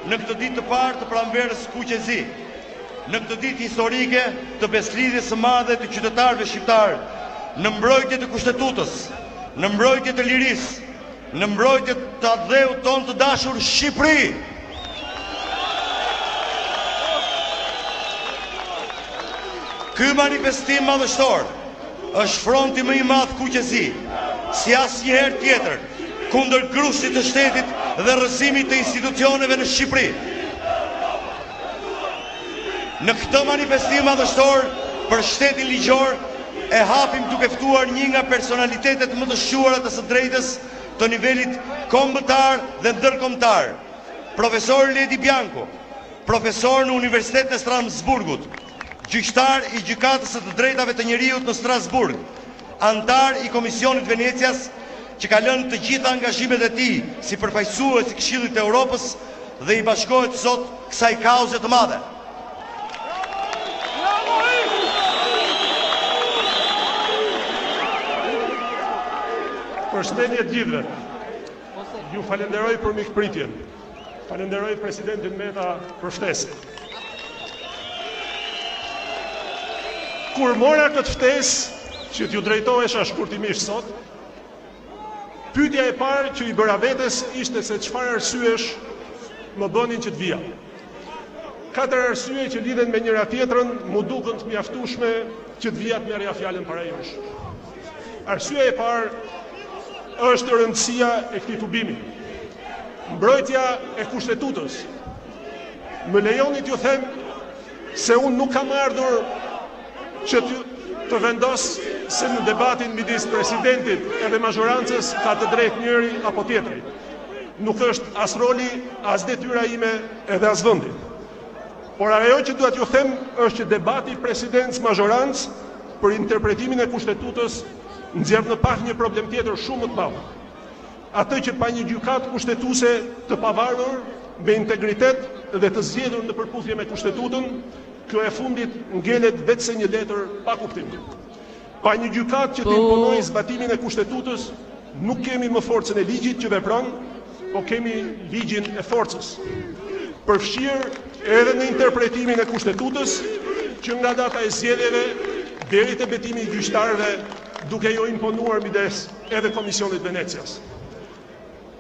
në këtë ditë të parë të pranverës Kuqezi, në këtë ditë historike të beslidhjes së madhe të qytetarëve shqiptarë, në mbrojtje të kushtetutës, në mbrojtje të lirisë, në mbrojtje të atdheut tonë të dashur Shqipëri. Ky manifestim madhështor është fronti më i madh Kuqezi, si asnjëherë tjetër, kundër grushtit të shtetit dhe rrëzimit të institucioneve në Shqipëri. Në këtë manifestim madhështor për shtetin ligjor e hapim duke ftuar një nga personalitetet më të shquara të së drejtës të nivelit kombëtar dhe ndërkombëtar, profesor Ledi Bianco, profesor në Universitetin e Strasburgut, gjyqtar i gjykatës së të drejtave të njeriut në Strasburg, antar i Komisionit Venecias, që ka lënë të gjitha angazhimet e tij si përfaqësues i Këshillit të Evropës dhe i bashkohet sot kësaj kauze të madhe. Përshëndetje të gjithëve. Ju falenderoj për mikpritjen. Falenderoj presidentin Meta për ftesën. Kur mora këtë ftesë që t'ju drejtohesha shkurtimisht sot, pyetja e parë që i bëra vetes ishte se çfarë arsyesh më bënin që të vija. 4 arsye që lidhen me njëra tjetrën mu duken të mjaftueshme që të vija të merrja fjalën para jush. Arsyeja e parë është rëndësia e këtij tubimi. Mbrojtja e kushtetutës. Më lejoni t'ju them se unë nuk kam ardhur që të vendos se në debatin midis presidentit edhe mazhorancës ka të drejtë njëri apo tjetri. Nuk është as roli, as detyra ime edhe as vendi. Por ajo që dua t'ju them është që debati presidentës-mazhorancë për interpretimin e kushtetutës nxjerr në pak një problem tjetër shumë më të madh. Atë që pa një gjykatë kushtetuese të pavarur, me integritet dhe të zgjedhur në përputhje me kushtetutën, kjo e fundit ngelet vetëse një letër pa kuptim. Pa një gjykatë që të imponojë zbatimin e kushtetutës, nuk kemi më forcën e ligjit që vepron, po kemi ligjin e forcës. Përfshirë edhe në interpretimin e kushtetutës, që nga data e zgjedhjeve deri te betimi i gjyqtarëve, duke jo imponuar midis edhe Komisionit Venecias.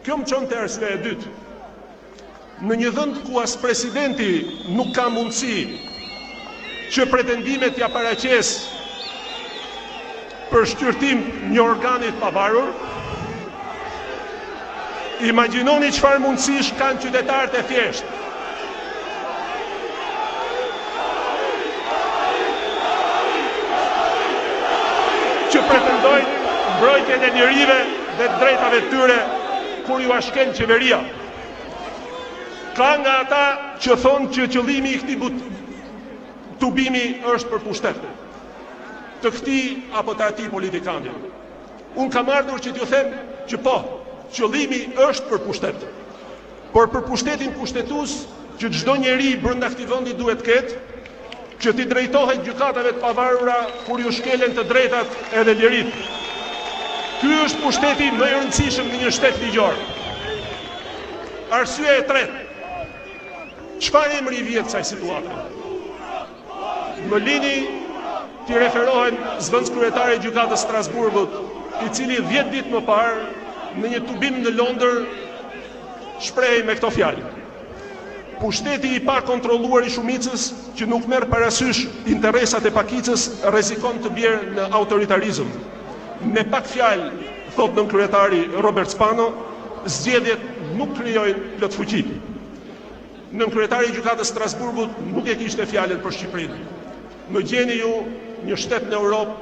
Kjo më çon te arsyeja e dytë. Në një vend ku as presidenti nuk ka mundësi që pretendimet ja paraqes për shqyrtim një organit pavarur, imagjinoni çfarë mundësish kanë qytetarët e thjeshtë. Që pretendojnë mbrojtjen e njerive dhe të drejtave të tyre kur ju ashken qeveria. Ka nga ata që thonë që qëllimi i këtij tubimi është për pushtet. Të këtij apo të atij politikanit. Unë kam ardhur që t'ju them që po, qëllimi është për pushtet. Por për pushtetin kushtetues që çdo njeri brenda këtij vendi duhet të ketë, që t'i drejtohet gjykatave të pavarura kur ju shkelen të drejtat edhe lirit. Ky është pushteti më i rëndësishëm në një shtet ligjor. Arsyeja e tretë. Çfarë emri vjet kësaj situate? Më lini t'i referohen zëvendës kryetari i gjykatës Strasburgut, i cili 10 ditë më parë në një tubim në Londër shprehej me këto fjalë. Pushteti i pa kontrolluar i shumicës që nuk merr parasysh interesat e pakicës rrezikon të bjerë në autoritarizëm. Me pak fjalë, thot nën kryetari Robert Spano, zgjedhjet nuk krijojnë plot fuqi. Nën kryetari i gjykatës Strasburgut nuk e kishte fjalën për Shqipërinë. Më gjeni ju një shtet në Europë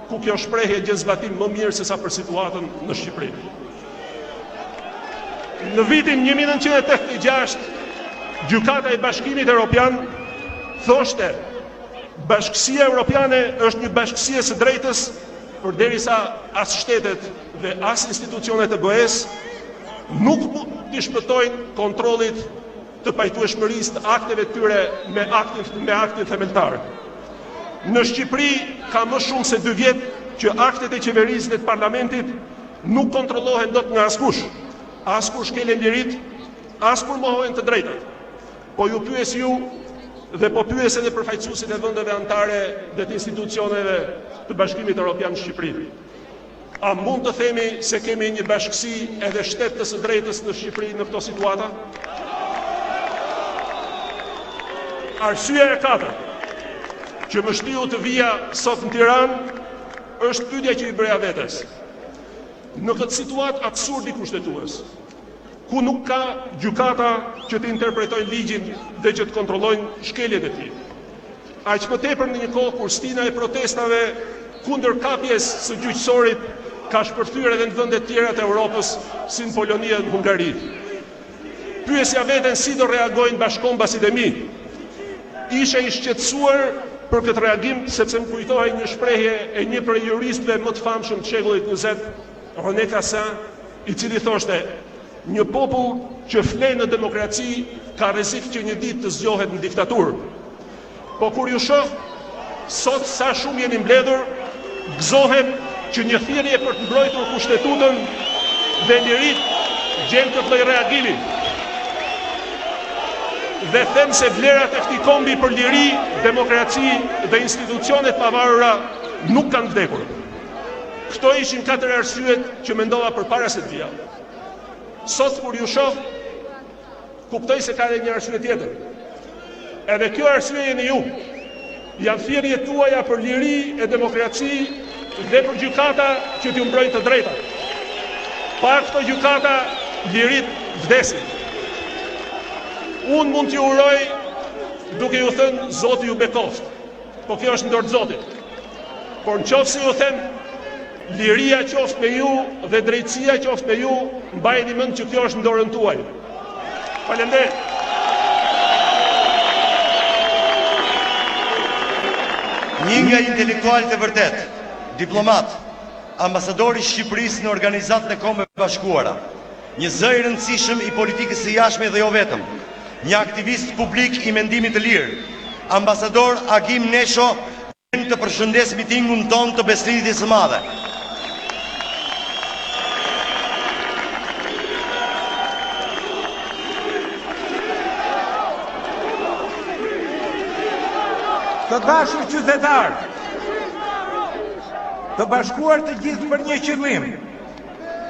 ku kjo shprehje gjen zbatim më mirë se sa për situatën në Shqipëri. Në vitin 1986, Gjykata e Bashkimit Evropian thoshte Bashkësia Evropiane është një bashkësi e së drejtës, përderisa as shtetet dhe as institucionet e BE-s nuk mund të shpëtojnë kontrollit të pajtueshmërisë të akteve të tyre me aktin themeltar. Në Shqipëri ka më shumë se 2 vjet që aktet e qeverisë dhe të parlamentit nuk kontrollohen dot nga askush. As kur shkelen lirit, as kur mohohen të drejtat. po ju pyes ju dhe po pyes edhe përfaqësuesit e vendeve anëtare dhe të institucioneve të Bashkimit Evropian në Shqipëri. A mund të themi se kemi një bashkësi edhe shtet të së drejtës në Shqipëri në këto situata? Arsyeja e katërt që më shtiu të vija sot në Tiranë është pyetja që i bëja vetes. Në këtë situatë absurdi kushtetues, ku nuk ka gjykata që të interpretojnë ligjin dhe që të kontrollojnë shkeljet e tij. Aq më tepër në një kohë kur stina e protestave kundër kapjes së gjyqësorit ka shpërthyer edhe në vende të tjera të Europës, si në Poloni dhe në Hungari. Pyesja veten si do reagojnë bashkëkombasit e mi. Isha i shqetësuar për këtë reagim sepse më kujtohej një shprehje e një prej juristëve më të famshëm të shekullit 20, René Cassin, i cili thoshte: një popull që flen në demokraci ka rrezik që një ditë të zgjohet në diktaturë. Po kur ju shoh sot sa shumë jeni mbledhur, gëzohem që një thirrje për të mbrojtur kushtetutën dhe liritë gjen këtë lloj reagimi. Dhe them se vlerat e këtij kombi për liri, demokraci dhe institucionet pavarura nuk kanë vdekur. Këto ishin 4 arsyet që mendova përpara se të vija. Sot kur ju shoh, kuptoj se ka edhe një arsye tjetër. Edhe kjo arsye jeni ju. Janë thirrjet tuaja për liri e demokraci dhe për gjykata që t'ju mbrojnë të drejtat. Pa këto gjykata, lirit vdesin. Unë mund t'ju uroj duke ju thënë Zoti ju bekoft, po kjo është në dorë të Zotit. Por në qoftë se ju them liria qoftë me ju dhe drejtësia qoftë me ju, mbajeni mend që kjo është në dorën tuaj. Faleminderit. Një nga intelektualët e vërtet, diplomat, ambasadori i Shqipërisë në Organizatën e Kombeve Bashkuara, një zë i rëndësishëm i politikës së jashtme dhe jo vetëm, një aktivist publik i mendimit të lirë, ambasador Agim Nesho, vjen të përshëndes mitingun ton të Beslidhjes së Madhe. Të dashur qytetarë, të bashkuar të gjithë për një qëllim,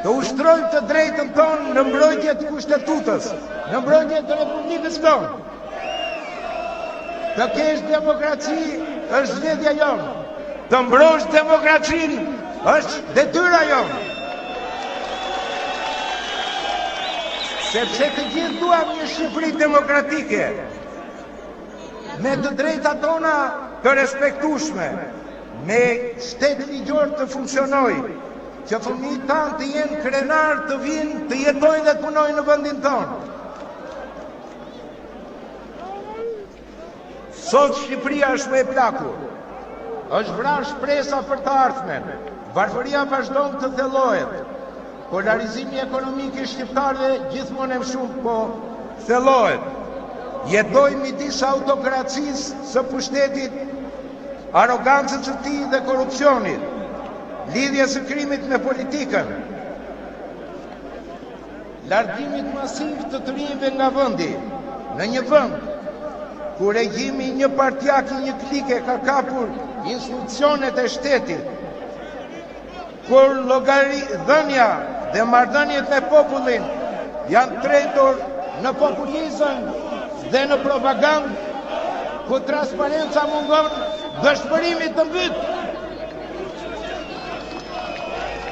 të ushtrojmë të drejtën tonë në mbrojtje të kushtetutës, në mbrojtje të Republikës tonë. Të kesh demokraci është zgjedhja jonë, të mbrosh demokracinë është detyra jonë. Sepse të gjithë duam një Shqipëri demokratike, me të drejta tona të respektueshme, me shtet ligjor të funksionoj, që fëmijët tanë të jenë krenar, të vinë, të jetojnë dhe të punojnë në vendin tonë. Sot Shqipëria është me e plakur, është vrarë shpresa për të ardhmen, varfëria vazhdon të thellohet, polarizimi ekonomik i shqiptarëve gjithmonë më shumë po thellohet. Jetojmë midis autokracisë së pushtetit, arogancës së tij dhe korrupsionit, lidhjes së krimit me politikën, largimit masiv të të rinjve nga vendi, në një vend ku regjimi një partijak i një klike ka kapur institucionet e shtetit, kur llogaridhënia dhe marrëdhëniet me popullin janë tretur në populizëm dhe në propagandë, ku transparenca mungon, dëshpërimi të mbyt,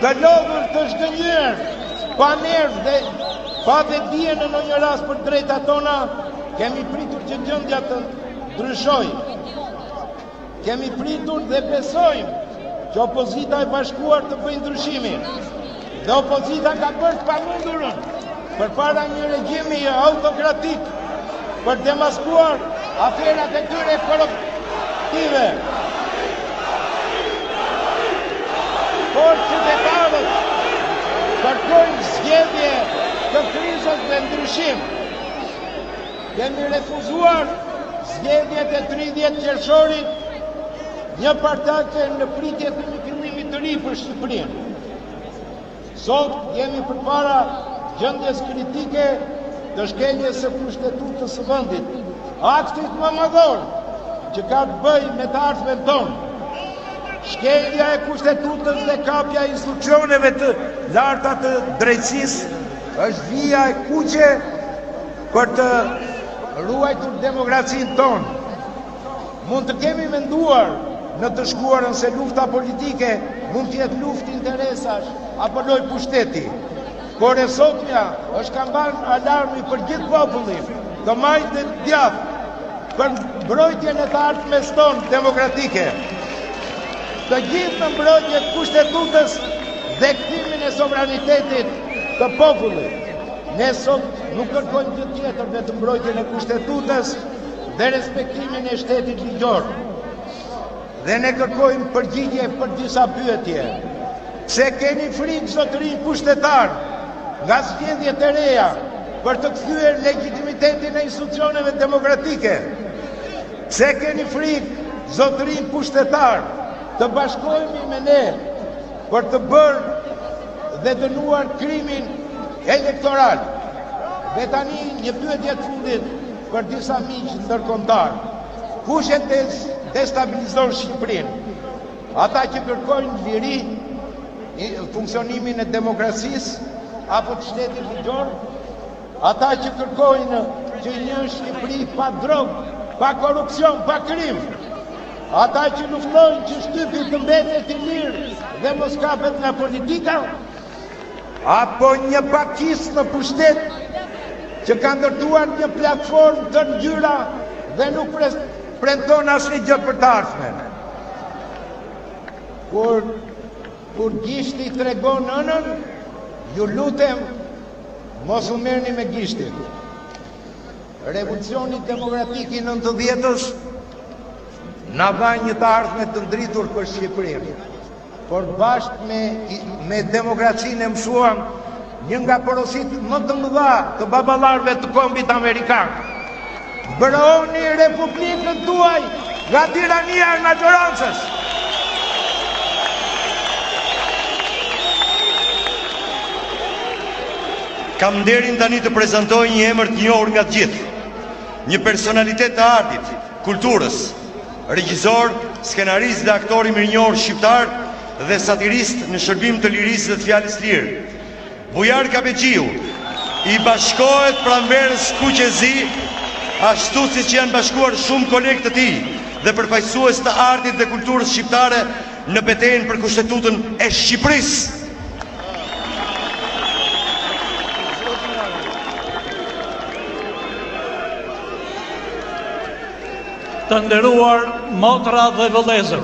të lodhur, të zhgënjur, pa nerv dhe pa vetdije në ndonjë rast për drejta tona, kemi pritur që gjendja të ndryshojë. Kemi pritur dhe besojmë që opozita e bashkuar të bëjë ndryshimin. Dhe opozita ka bërë të pamundurën përpara një regjimi autokratik për demaskuar aferat e tyre korruptive. Por qytetarët kërkojnë zgjedhje të krizës dhe ndryshim. Kemi refuzuar zgjedhjet e 30 qershorit, një partake në pritje të një fillimi të ri për Shqipërinë. Sot jemi përpara gjendjes kritike të shkeljes së kushtetutës së vendit, aktit më madhor që ka të bëjë me të ardhmen tonë. Shkelja e kushtetutës dhe kapja e institucioneve të larta të drejtësisë është vija e kuqe për të ruajtur demokracinë tonë. Mund të kemi menduar në të shkuarën se lufta politike mund të jetë luftë interesash apo lojë pushteti. Por e sotmja është kampan alarmi për gjithë popullin, të majtë dhe djathtë për mbrojtjen e të ardhmes tonë demokratike. Të gjithë në mbrojtje të kushtetutës dhe kthimin e sovranitetit të popullit. Ne sot nuk kërkojmë gjë tjetër vetëm mbrojtjen e kushtetutës dhe respektimin e shtetit ligjor. Dhe ne kërkojmë përgjigje për disa pyetje. Pse keni frikë zotërinj pushtetar nga zgjedhjet e reja për të kthyer legitimitetin e institucioneve demokratike? Pse keni frikë zotërinj pushtetar të bashkohemi me ne për të bërë dhe dënuar krimin elektoral? Dhe tani një pyetje të fundit për disa miq ndërkombëtar. Kush e destabilizon Shqipërinë? Ata që kërkojnë liri, funksionimin e demokracisë apo të shtetit ligjor? Ata që kërkojnë që një Shqipëri pa drogë, pa korupcion, pa krim? Ata që luftojnë që shtypi të mbetet i lirë dhe mos kapet nga politika? Apo një pakis në pushtet që ka ndërtuar një platformë të ngjyra dhe nuk premton asnjë gjë për të ardhmen? Kur gishti tregon ënën, ju lutem, mos u merrni me gishtin. Revolucioni demokratik i 90-s na dha një të ardhme të ndritur për Shqipërinë. Por bashkë me demokracinë e mësuam një nga porositë më të mëdha të baballarëve të kombit amerikan. Mbrojeni republikën tuaj nga tirania e majorancës. Kam nderin tani të prezantoj një emër të njohur nga të gjithë. Një personalitet të artit, kulturës, regjisor, skenarist dhe aktor i mirënjohur shqiptar dhe satirist në shërbim të lirisë dhe të fjalës lirë. Bujar Kabeqiu i bashkohet pranverës Kuqezi, ashtu si që janë bashkuar shumë kolegë të tij dhe përfaqësues të artit dhe kulturës shqiptare në betejën për kushtetutën e Shqipërisë. Të nderuar motra dhe vëllezër,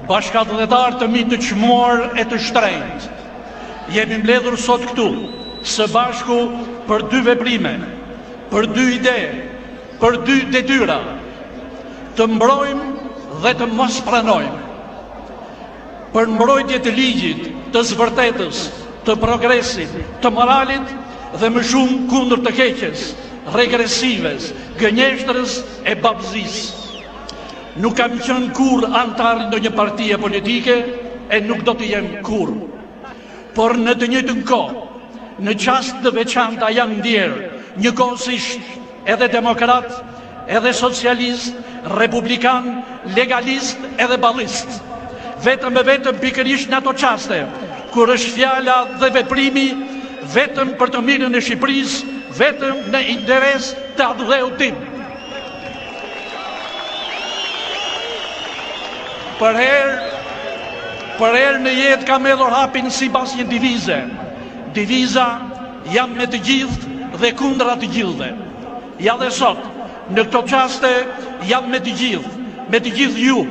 bashkëdhëtar të mi të çmuar e të shtrenjtë, jemi mbledhur sot këtu, së bashku për dy veprime, për dy ide, për dy detyra, të mbrojmë dhe të mos pranojmë. Për mbrojtje të ligjit, të zëvërtetës, të progresit, të moralit dhe më shumë kundër të keqes, regresives, gënjeshtrës e babëzisë. Nuk kam qenë kur antar në një partie politike e nuk do të jem kur. Por në të njëjtën kohë, në çast të veçanta janë ndjerë njëkohësisht edhe demokrat, edhe socialist, republikan, legalist edhe ballist. Vetëm e vetëm pikërisht në ato çaste kur është fjala dhe veprimi vetëm për të mirën e Shqipërisë, vetëm në interes të adhëheut tim. Për herë në jetë kam hedhur hapin sipas një divize. Diviza jam me të gjithë dhe kundra të gjithëve. Ja dhe sot, në këto çaste jam me të gjithë ju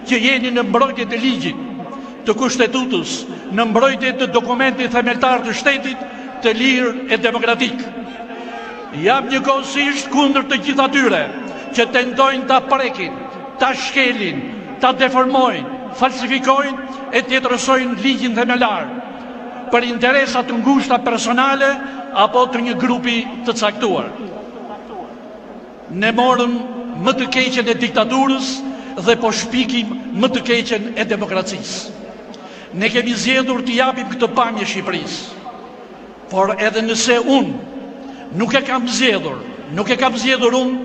që jeni në mbrojtje të ligjit, të kushtetutës, në mbrojtje të dokumentit themeltar të shtetit, të lirë e demokratik. Jam njëkohësisht kundër të gjithë atyre që tentojnë ta prekin, ta shkelin, ta deformojnë, falsifikojnë e tjetërësojnë ligjin themelar për interesa të ngushta personale apo të një grupi të caktuar. Ne morëm më të keqen e diktaturës dhe po shpikim më të keqen e demokracisë. Ne kemi zgjedhur të japim këtë pamje Shqipërisë, por edhe nëse unë nuk e kam zgjedhur unë,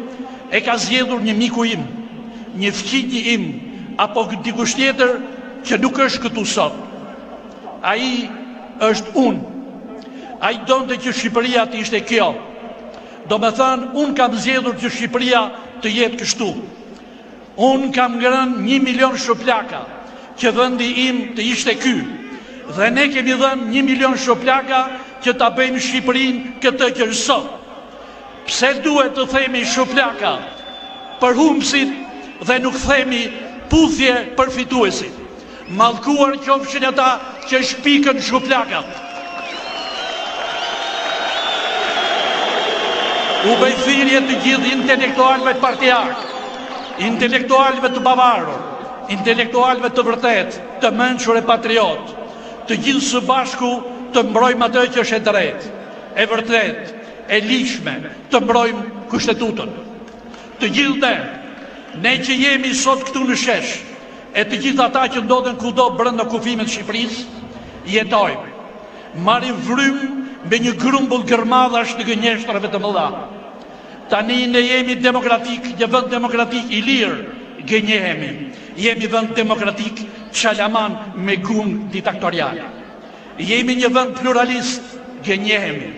e ka zgjedhur një miku im, një fëmijë im, apo dikush tjetër që nuk është këtu sot. Ai është unë. Ai donte që Shqipëria të ishte kjo. Do me thënë, unë kam zgjedhur që Shqipëria të jetë kështu. Unë kam ngrënë 1 milion shoplaka që vendi im të ishte ky. Dhe ne kemi dhënë 1 milion shoplaka që ta bëjmë Shqipërinë këtë që është sot. Pse duhet të themi shoplaka për humbësit dhe nuk themi puthje për fituesit? Mallkuar qofshin ata që shpikën shoplakat. U bëj thirrje të gjithë intelektualëve partiak, intelektualëve të bavarur, intelektualëve të vërtet, të mençur e patriot, të gjithë së bashku të mbrojmë atë që është e drejtë, e vërtet, e ligjshme, të mbrojmë Kushtetutën. Të gjithë ne që jemi sot këtu në shesh, e të gjithë ata që ndodhen kudo brenda kufimit të Shqipërisë, jetojmë, marrim vrymë me një grumbull gërmadhash të gënjeshtrave të mëdha. Tani ne jemi demokratik, një vend demokratik i lirë, gënjehemi. Jemi vend demokratik çalaman me gung diktatorial. Jemi një vend pluralist, gënjehemi.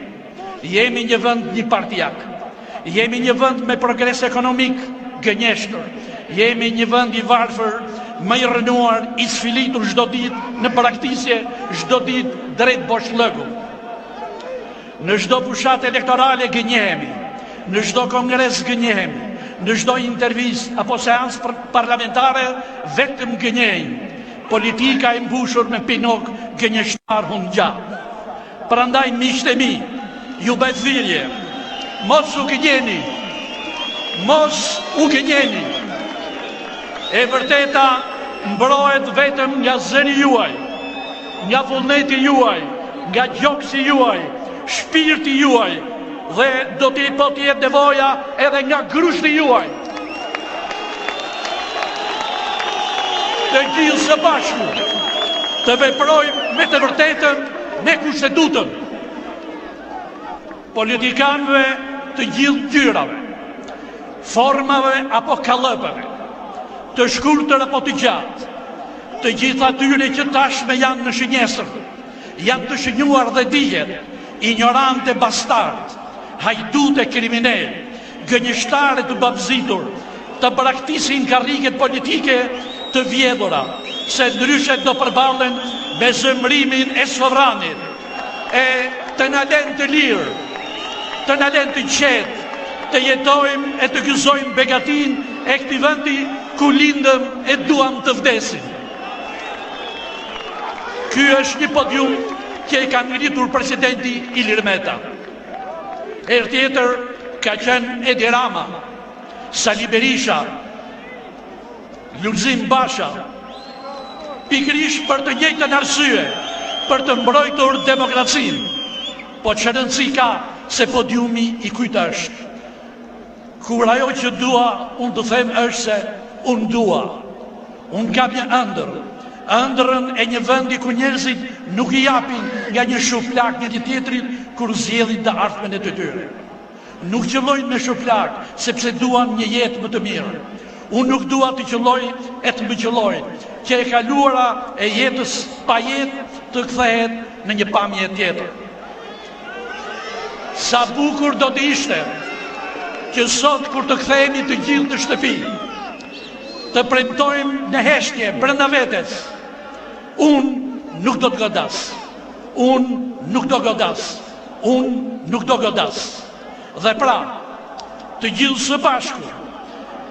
Jemi një vend një partiak. Jemi një vend me progres ekonomik, gënjeshtër. Jemi një vend i varfër, më i rënuar, i sfilitur çdo ditë në praktikë, çdo ditë drejt boshllëku. Në çdo fushat elektorale gënjehemi, në çdo kongres gënjehemi, në çdo intervistë apo seancë parlamentare vetëm gënjehemi. Politika e mbushur me pinok gënjeshtar hundgjat. Prandaj miqtë e mi, ju bëj thirrje, mos u gënjeni, mos u gënjeni. E vërteta mbrohet vetëm nga zëri juaj, nga vullneti juaj, nga gjoksi juaj, shpirti juaj, dhe do t'i po t'jetë nevoja edhe nga grushti juaj. Të gjithë së bashku të veprojmë me të vërtetën, me Kushtetutën. Politikanëve të gjithë ngjyrave, formave apo kallëpeve, të shkurtër apo të gjatë, të gjithë atyre që tashme janë në shënjesër, janë të shënjuar dhe dijet, ignorante bastard, hajdute kriminal, gënjeshtare të babzitur, të braktisin karriget politike të vjedhura, se ndryshe do përballen me zëmrimin e sovranit, e të na lënë të lirë, të na lënë të qetë, të jetojmë e të gëzojmë begatin e këtij vendi ku lindëm e duam të vdesim. Ky është një podium që e ka ngritur presidenti Ilir Meta. Herë tjetër ka qenë Edi Rama, Sali Berisha, Lulzim Basha, pikërisht për të njëjtën arsye, për të mbrojtur demokracinë. Po që rëndësi ka se podiumi i kujt është. Kur ajo që dua, unë të them është se unë dua. Unë kam një ëndër, ëndrrën e një vendi ku njerëzit nuk i japin nga një shuplak një tjetrit kur zgjedhin të ardhmen e të tyre. Nuk qëllojnë me shuplak, sepse duan një jetë më të mirë. Unë nuk dua të qëlloj e të më qëlloj, që e kaluara e jetës pa jetë të kthehet në një pamje tjetër. Sa bukur do të ishte që sot kur të kthehemi të gjithë në shtëpi, të premtojmë në heshtje brenda vetes, unë nuk do të godas, unë nuk do godas, unë nuk do godas. Dhe pra, të gjithë së bashku,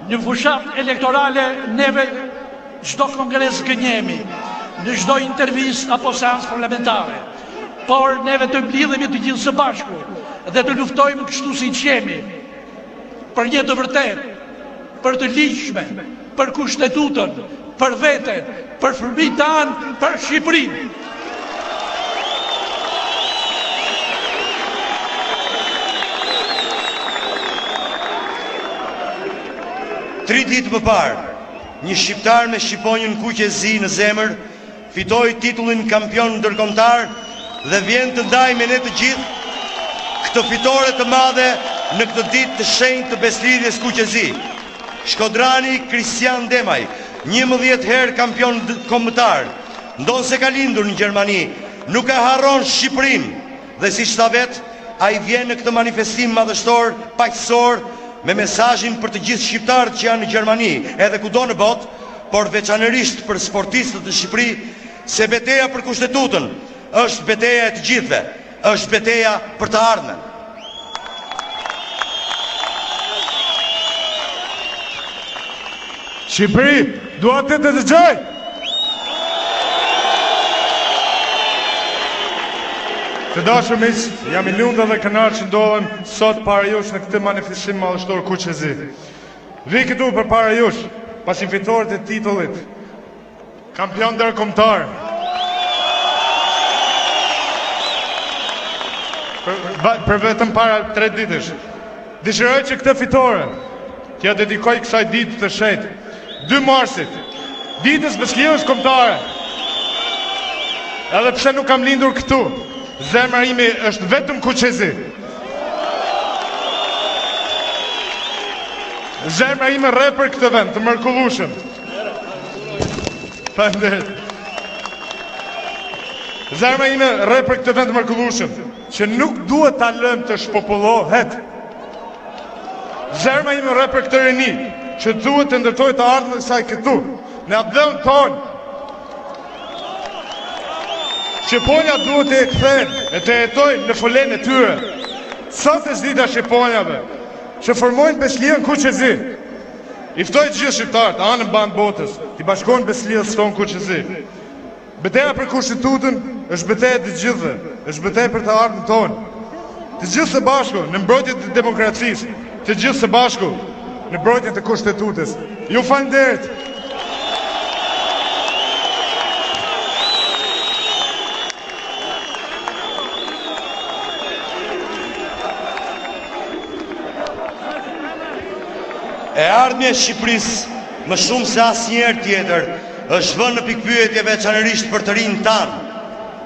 në fushat elektorale neve çdo kongres gënjemi, në çdo intervistë apo seancë parlamentare, por neve të mblidhemi të gjithë së bashku dhe të luftojmë kështu si qemi, për një të vërtet, për të ligjshme, për Kushtetutën, për veten, për fëmijët tanë, për Shqipërinë. Tri ditë më parë, një shqiptar me shqiponjën kuqe zi në zemër fitoi titullin kampion ndërkombëtar dhe vjen të ndajë me ne të gjithë këtë fitore të madhe në këtë ditë të shenjtë të beslidhjes Kuqezi. Shkodrani Kristian Demaj, 11 herë kampion kombëtar, ndonë se ka lindur në Gjermani, nuk e harron Shqipërinë dhe si tha vetë, ai vjen në këtë manifestim madhështor, paqësor, me mesazhin për të gjithë shqiptarët që janë në Gjermani, edhe kudo në botë, por veçanërisht për sportistët në Shqipëri, se betejë për Kushtetutën është betejë e të gjithëve, është betejë për të ardhmen. Shqipëri, dua të dëgjoj. Të dashur miq, jam i lumtur dhe kënaqur që ndodhem sot para jush në këtë manifestim madhështor Kuqezi. Vi këtu përpara jush, pasi fitoret e titullit kampion ndërkombëtar. Për vetëm para 3 ditësh. Dëshiroj që këtë fitore t'ja dedikoj kësaj ditë të shenjtë, 2 marsit, ditës beslijës kombëtare. Edhe pse nuk kam lindur këtu, zemra ime është vetëm Kuqezi. Zemra ime rre për këtë vend të mrekullueshëm. Faleminderit. Zemra ime rre për këtë vend të mrekullueshëm, që nuk duhet ta lëm të shpopullohet. Zemra ime rre për këtë rini, që duhet të ndërtojë të ardhmen e saj këtu, në abdhën tonë. Shqiponja duhet të e kthejnë e të jetojnë në folen e tyre. Sot është dita Shqiponjave, që formojnë beslijën Kuqezi. I ftoj të gjithë shqiptarët, anën bandë botës, t'i bashkojnë beslijës tonë Kuqezi. Betejë për Kushtetutën është betejë të gjithëve, është betejë për të ardhmen tonë. Të gjithë së bashku në mbrojtjen e demokracisë, të gjithë së bashku në mbrojtjen e Kushtetutës. Ju falenderoj. E ardhmja e Shqipërisë, më shumë se asnjëherë tjetër, është vënë në pikpyetje veçanërisht për të rinjtë tanë,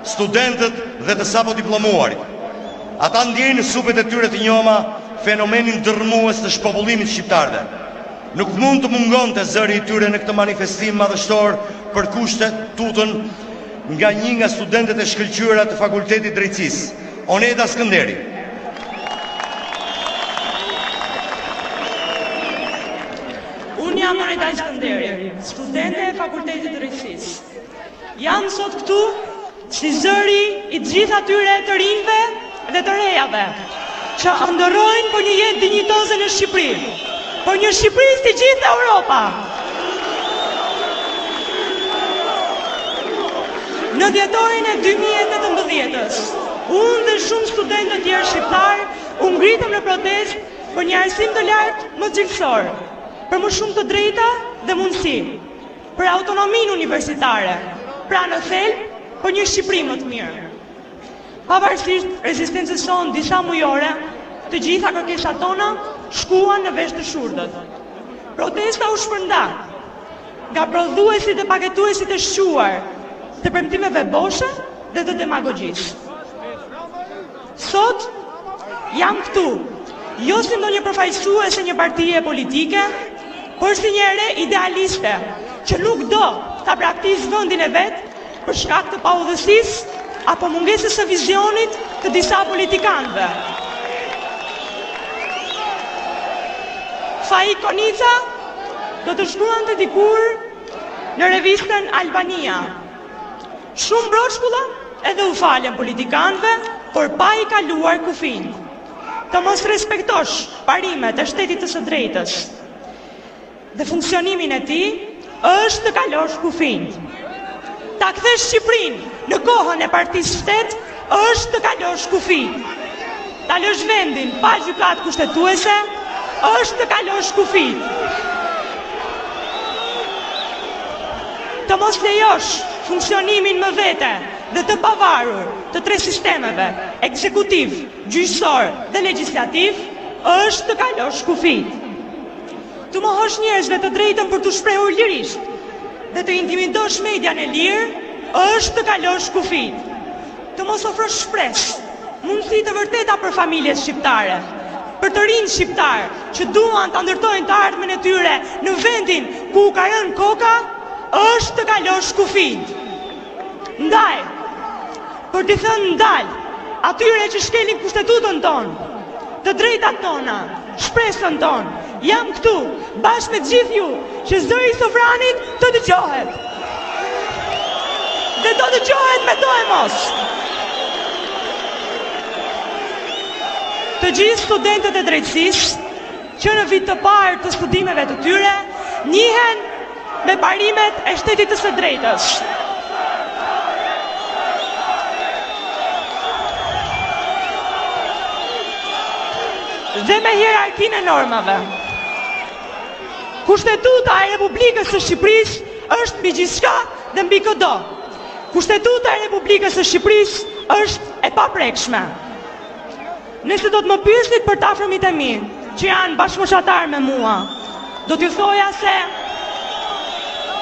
studentët dhe të sapo diplomuarit. Ata ndjejnë në supet e tyre të njoma fenomenin dërmues të shpopullimit shqiptarëve. Nuk mund të mungonte zëri i tyre në këtë manifestim madhështor për Kushtetutën nga një nga studentët e shkëlqyera të Fakultetit Drejtësisë, Oneda Skënderi. Unë jam Oneda Skënderi, studente e Fakultetit Drejtësisë. Jam sot këtu si zëri i gjithë atyre të rinjve dhe të rejave, që ndërrojnë për një jetë dinjitoze në Shqipëri, për një Shqipëri si gjithë Europa. Në dhjetorin e 2018-ës, unë dhe shumë studentë tjerë shqiptar u ngritëm në protestë për një arsim të lartë më cilësor, për më shumë të drejta dhe mundësi, për autonominë universitare, pra në thelb për një Shqipëri më të mirë. Pavarësisht rezistencës sonë disa mujore, të gjitha kërkesat tona shkuan në vesh të shurdët. Protesta u shpërnda nga prodhuesit dhe paketuesit e shquar të premtimeve boshe dhe të demagogjisë. Sot jam këtu, jo si ndonjë përfaqësues e një partije politike, por si një ere idealiste që nuk do ta braktisë vendin e vet për shkak të paudhësisë apo mungesës së vizionit të disa politikanëve. Faik Konica do të shkruante dikur në revistën Albania. Shumë broshkulla edhe u falen politikanëve, por pa i kaluar kufin. Të mos respektosh parimet e shtetit të së drejtës dhe funksionimin e tij është të kalosh kufin. Ta kthesh Shqipërinë në kohën e partisë shtet është të kalosh kufin. Ta lësh vendin pa gjykatë kushtetuese është të kalosh kufin. Të mos lejosh funksionimin më vete dhe të pavarur të 3 sistemeve, ekzekutiv, gjyqësor dhe legjislativ, është të kalosh kufit. Të mohosh njerëzve të drejtën për të shprehur lirisht dhe të intimidosh median e lirë, është të kalosh kufit. Të mos ofrosh shpresë mundësi të vërteta për familjes shqiptare, për të rinj shqiptar që duan të ndërtojnë të ardhmen e tyre në vendin ku ka rënë koka, është të kalosh kufit. Ndaj, për t'i thënë ndal, atyre që shkelin kushtetutën tonë, të drejtat tona, shpresën tonë, jam këtu, bashkë me gjithë ju, që zëri i sovranit të dëgjohet. Dhe do dëgjohet me do e mos. Të gjithë studentët e drejtësisë, që në vit të parë të studimeve të tyre, njihen me parimet e shtetit të së drejtës. Dhe me hierarkinë e normave. Kushtetuta e Republikës së Shqipërisë është mbi gjithçka dhe mbi çdo. Kushtetuta e Republikës së Shqipërisë është e paprekshme. Nëse do të më pyesnit për të afërmit e mi, që janë bashkëmoshatar me mua, do t'ju thoja se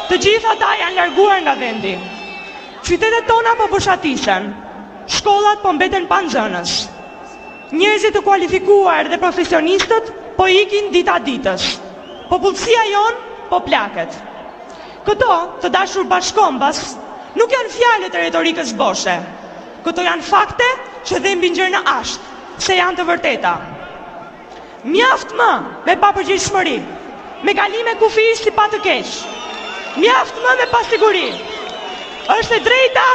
të gjithë ata janë larguar nga vendi. Qytetet tona po fshatisen, shkollat po mbeten pa nxënës. Njerëzit të kualifikuar dhe profesionistët po ikin dita ditës. Popullsia jon po plaket. Këto, të dashur bashkombas, nuk janë fjalët e retorikës boshe. Këto janë fakte që dhembin gjërë në ashtë, se janë të vërteta. Mjaft më me papërgjegjshmëri, me kalime kufi si pa të keq. Mjaft më me pasiguri. Është e drejta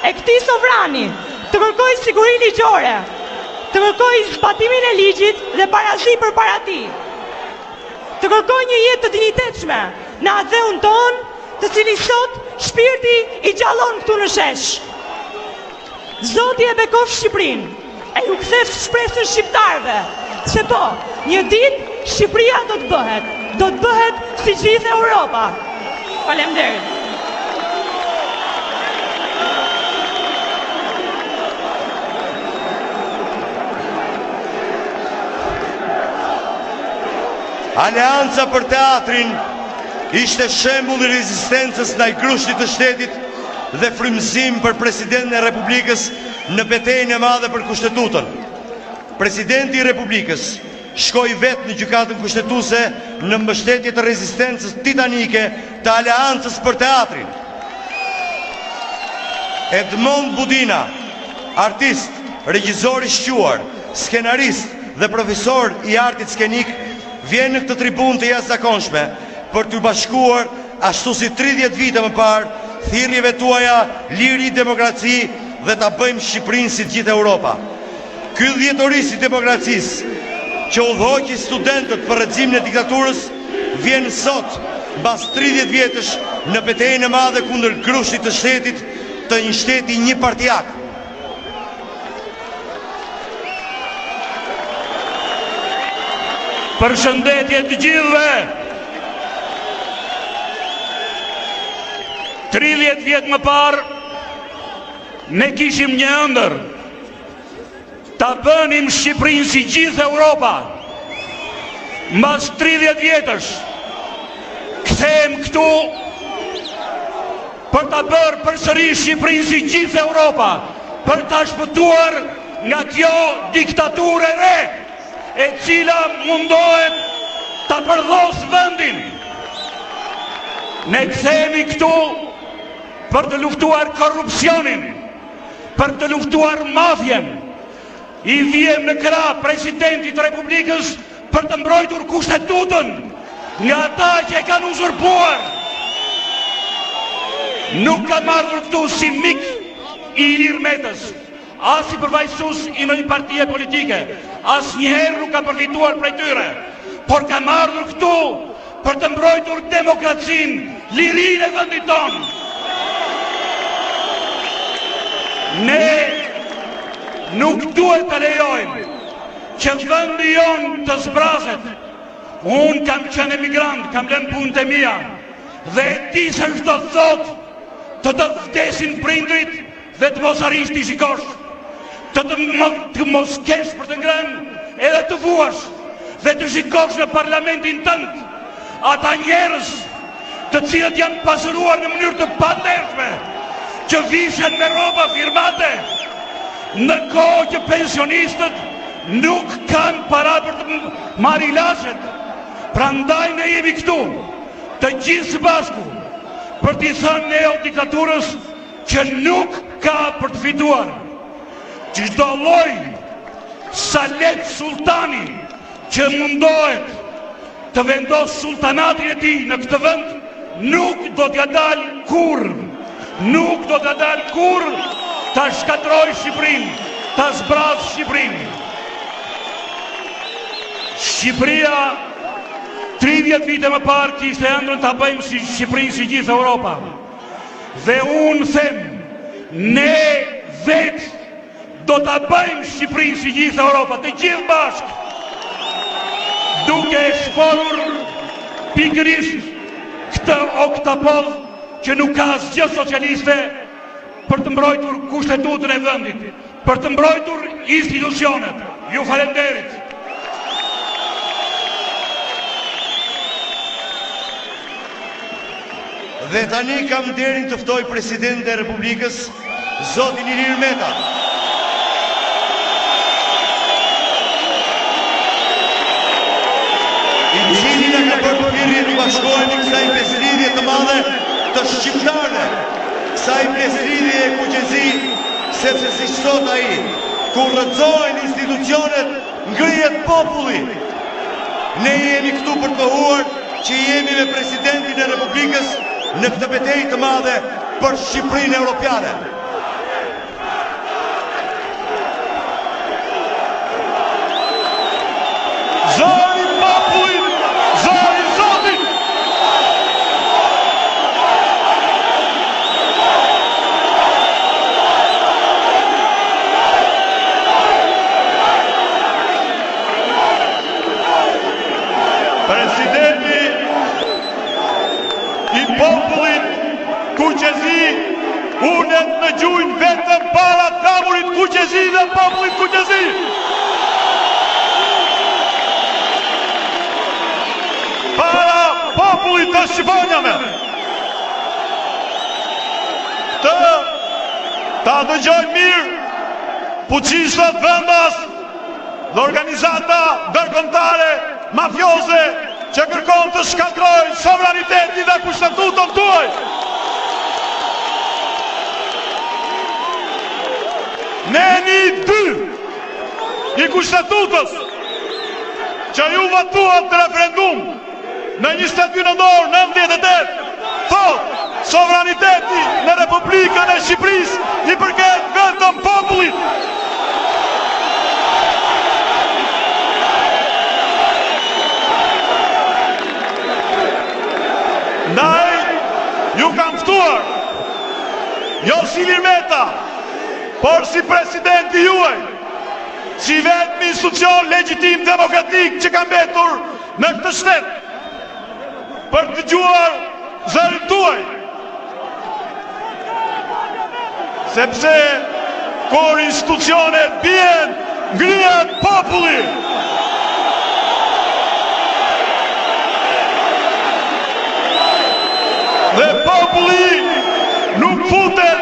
e këtij sovrani të kërkojë siguri ligjore, të kërkojë zbatimin e ligjit dhe parazi për para tij. Të kërkojë një jetë të dinjitetshme në atë dheun tonë, të cilin sot shpirti i gjallon këtu në shesh. Zoti e bekof Shqipërinë, e ju kthef shpresën shqiptarëve, se po, një ditë Shqipëria do të bëhet si gjithë Europa. Faleminderit. Aleanca për teatrin ishte shembull i rezistencës ndaj grushtit të shtetit dhe frymëzim për presidentin e Republikës në betejën e madhe për kushtetutën. Presidenti i Republikës shkoi vetë në gjykatën kushtetuese në mbështetje të rezistencës titanike të Aleancës për teatrin. Edmond Budina, artist, regjizor i shquar, skenarist dhe profesor i artit skenik, vjen në këtë tribunë të jashtëzakonshme për t'u bashkuar ashtu si 30 vite më parë thirrjeve tuaja liri, demokraci dhe ta bëjmë Shqipërinë si gjithë Europa. Ky dhjetoris i demokracisë që udhëhoqi studentët për reximin e diktaturës vjen sot mbas 30 vjetësh në betejën e madhe kundër grushtit të shtetit, të një shteti një partijak. Përshëndetje të gjithëve. 30 vjet më parë ne kishim një ëndër, ta bënim Shqipërinë si gjithë Europa. Mbas 30 vjetësh kthehem këtu për ta bërë përsëri Shqipërinë si gjithë Europa, për ta shpëtuar nga kjo diktaturë e re, e cila mundohet ta përdhos vendin. Ne kthehemi këtu për të luftuar korrupsionin, për të luftuar mafjen. I vjem në krah presidentit të Republikës për të mbrojtur kushtetutën nga ata që e kanë uzurpuar. Nuk kam ardhur këtu si mik i Ilir Metës, as si përfaqësues i ndonjë partie politike, as njëherë nuk kam përfituar prej tyre, por kam ardhur këtu për të mbrojtur demokracinë, lirinë e vendit tonë. Ne nuk duhet të lejojmë që vendi jonë të zbrazet. Unë kam qenë emigrant, kam lënë punët e mia dhe e di se çdo thotë të vdesin prindrit dhe të mos arrish t'i shikosh, të mos kesh për të ngrënë edhe të vuash dhe të shikosh në parlamentin tënd ata njerëz të cilët janë pasuruar në mënyrë të pandershme, që vishen me rroba firmate, në kohë që pensionistët nuk kanë para për të marrë ilaçet. Prandaj ne jemi këtu, të gjithë së bashku, për t'i thënë neodiktaturës që nuk ka për të fituar. Çdo lloj Salet Sultani që mundohet të vendosë sultanatin e tij në këtë vend nuk do t'ja dalë kurrë. Nuk do t'ja dalë kurrë ta shkatrojë Shqipërinë, ta zbrazë Shqipërinë. Shqipëria 30 vite më parë kishte ëndrrën ta bëjmë si Shqipërinë si gjithë Europa. Dhe unë them, ne vetë do ta bëjmë Shqipërinë si gjithë Europa, të gjithë bashkë, duke shporur pikërisht këtë oktapoll që nuk ka asgjë socialiste për të mbrojtur kushtetutën e vendit, për të mbrojtur institucionet. Ju falenderit. Dhe tani kam nderin të ftoj Presidentin e Republikës, zotin Ilir Meta. I cili na ka bërë pirje të bashkohemi kësaj peslidhje të madhe të shqiptarëve, kësaj peslidhje e kuqezi, sepse si sot ai, kur rrëzohen institucionet, ngrihet populli. Ne jemi këtu për të pohuar që jemi me Presidentin e Republikës në këtë betejë të madhe për Shqipërinë Europiane. Zëri popullit, zëri Zotit! Presidenti i popullit kuqezi unet në gjujnë vetëm para kamurit kuqezi dhe popullit kuqezi. Para popullit të Shqiponjave. Ta dëgjojnë mirë fuqishtat vendas dhe organizata ndërkombëtare mafioze që kërkon të shkatrojnë sovranitetin dhe kushtetutën tuaj. Ne një 2 i kushtetutës që ju votuat në referendum në 22 nëntor 98 thot sovraniteti në Republikën e Shqipërisë i përket vetëm popullit. Ndaj ju kam ftuar jo si Ilir Meta, por si presidenti juaj, si vetëm institucion legjitim demokratik që ka mbetur në këtë shtet, për të dëgjuar zërin tuaj. Sepse kur institucionet bien, ngrihet populli. Dhe populli nuk futet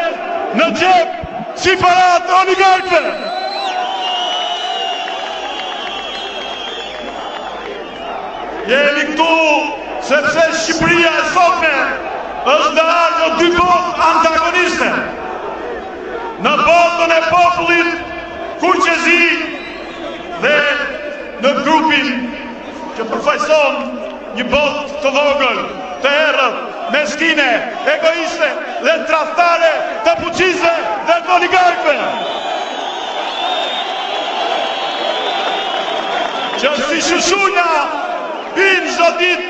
në xhep si parat e oligarkëve. Jemi këtu sepse Shqipëria e sotme është ndarë në 2 botë antagoniste. Në botën e popullit kuqezi dhe në grupin që përfaqëson një botë të vogël, të errët, meskine, egoiste dhe tradhtare të fuqishme dhe të oligarkëve. Që si shushunja pinë çdo ditë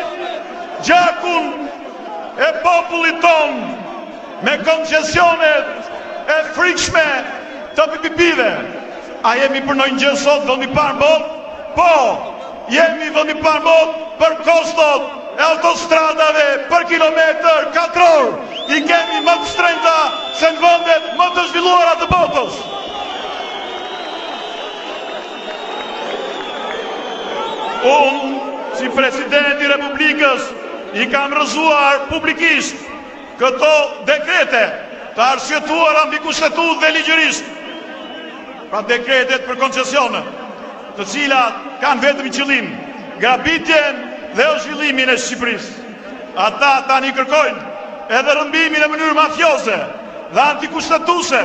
gjakun e popullit ton me koncesionet e frikshme të PPP-ve. A jemi për ndonjë gjë sot vendi parë botë? Po, jemi vendi parë botë për kostot e autostradave për kilometër katror. I kemi më të shtrenjta se në vendet më të zhvilluara të botës. Unë, si presidenti i Republikës, i kam rrëzuar publikisht këto dekrete të arsyetuara mbi kushtetutë dhe ligjërisht. pra dekretet për koncesione, të cilat kanë vetëm qëllim grabitjen dhe zhvillimin e Shqipërisë. Ata tani kërkojnë edhe rëmbimin në mënyrë mafioze dhe antikushtetuese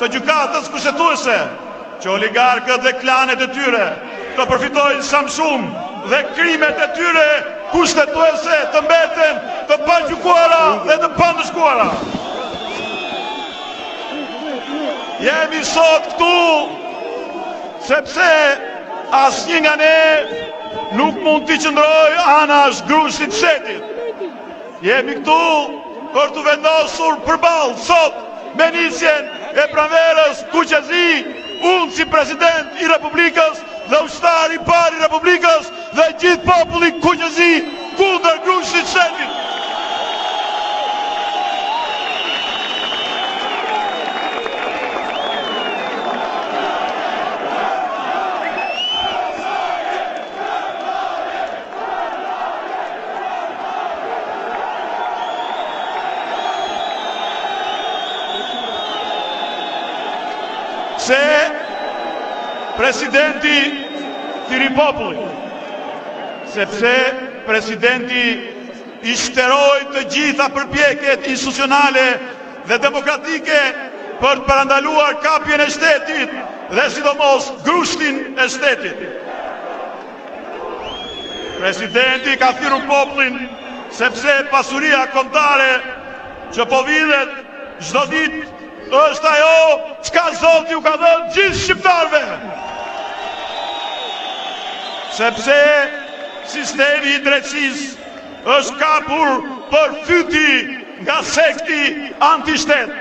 të gjykatës kushtetuese, që oligarkët dhe klanet e tyre të përfitojnë sa më shumë dhe krimet e tyre kushtetuese të mbeten të pagjykuara dhe të pandëshkuara. Jemi sot këtu sepse asnjë nga ne nuk mund t'i qëndroj anash grushtit shtetit. Jemi këtu për të vendosur përballë sot me nisjen e pranverës Kuqezi, unë si president i Republikës dhe ushtar i parë i Republikës dhe gjithë populli Kuqezi kundër grushtit shtetit. Se presidenti thiri populli, sepse presidenti i shteroi të gjitha përpjekjet institucionale dhe demokratike për të parandaluar kapjen e shtetit dhe sidomos grushtin e shtetit. Presidenti ka thirrur popullin sepse pasuria kombëtare që po vidhet çdo ditë është ajo çka Zoti u ka dhënë gjithë shqiptarëve. Sepse sistemi i drejtësisë është kapur për fyti nga sekti antishtet.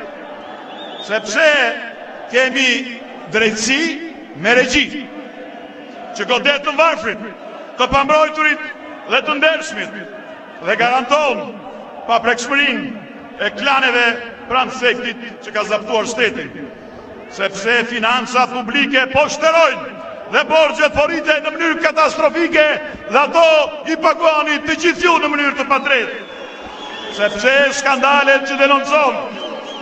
Sepse kemi drejtësi me regji, që godet të varfrit, të pambrojturit dhe të ndershmit, dhe garanton paprekshmërinë e klaneve pranë sektit që ka zaptuar shtetin. Sepse financat publike po shterojnë dhe borxhet po rriten në mënyrë katastrofike dhe ato i paguani të gjithë ju në mënyrë të padrejtë. Sepse skandalet që denoncon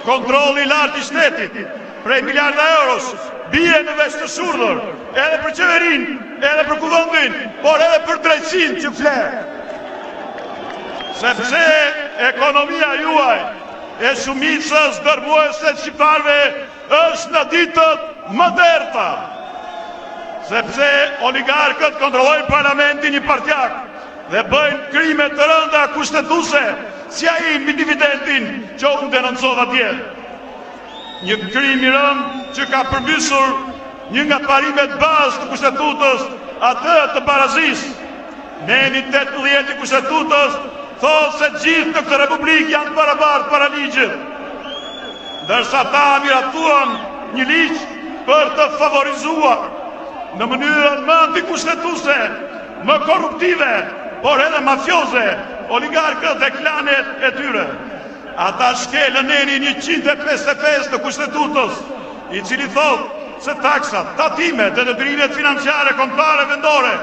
kontrolli i lartë i shtetit prej miliarda euros bie në vesh të shurdhur edhe për qeverinë, edhe për kuvendin, por edhe për drejtësinë që flet. Sepse ekonomia juaj e shumicës dërmuese të shqiptarëve është në ditët më derta. Sepse oligarkët kontrollojnë parlamentin i partjak dhe bëjnë krime të rënda kushtetuese, si ai mbi dividendin që unë denoncova atje. Një krim i rënd që ka përmbysur një nga parimet bazë të kushtetutës, atë të barazisë. Neni 18 i kushtetutës thonë se gjithë në këtë republikë janë barabartë para ligjit, ndërsa ta miratuan një ligj për të favorizuar në mënyrën më antikushtetuese, më korruptive, por edhe mafioze, oligarkët dhe klanet e tyre. Ata shkelën nenin 155 të kushtetutës, i cili thotë se taksat, tatimet dhe detyrimet financiare kombëtare vendore,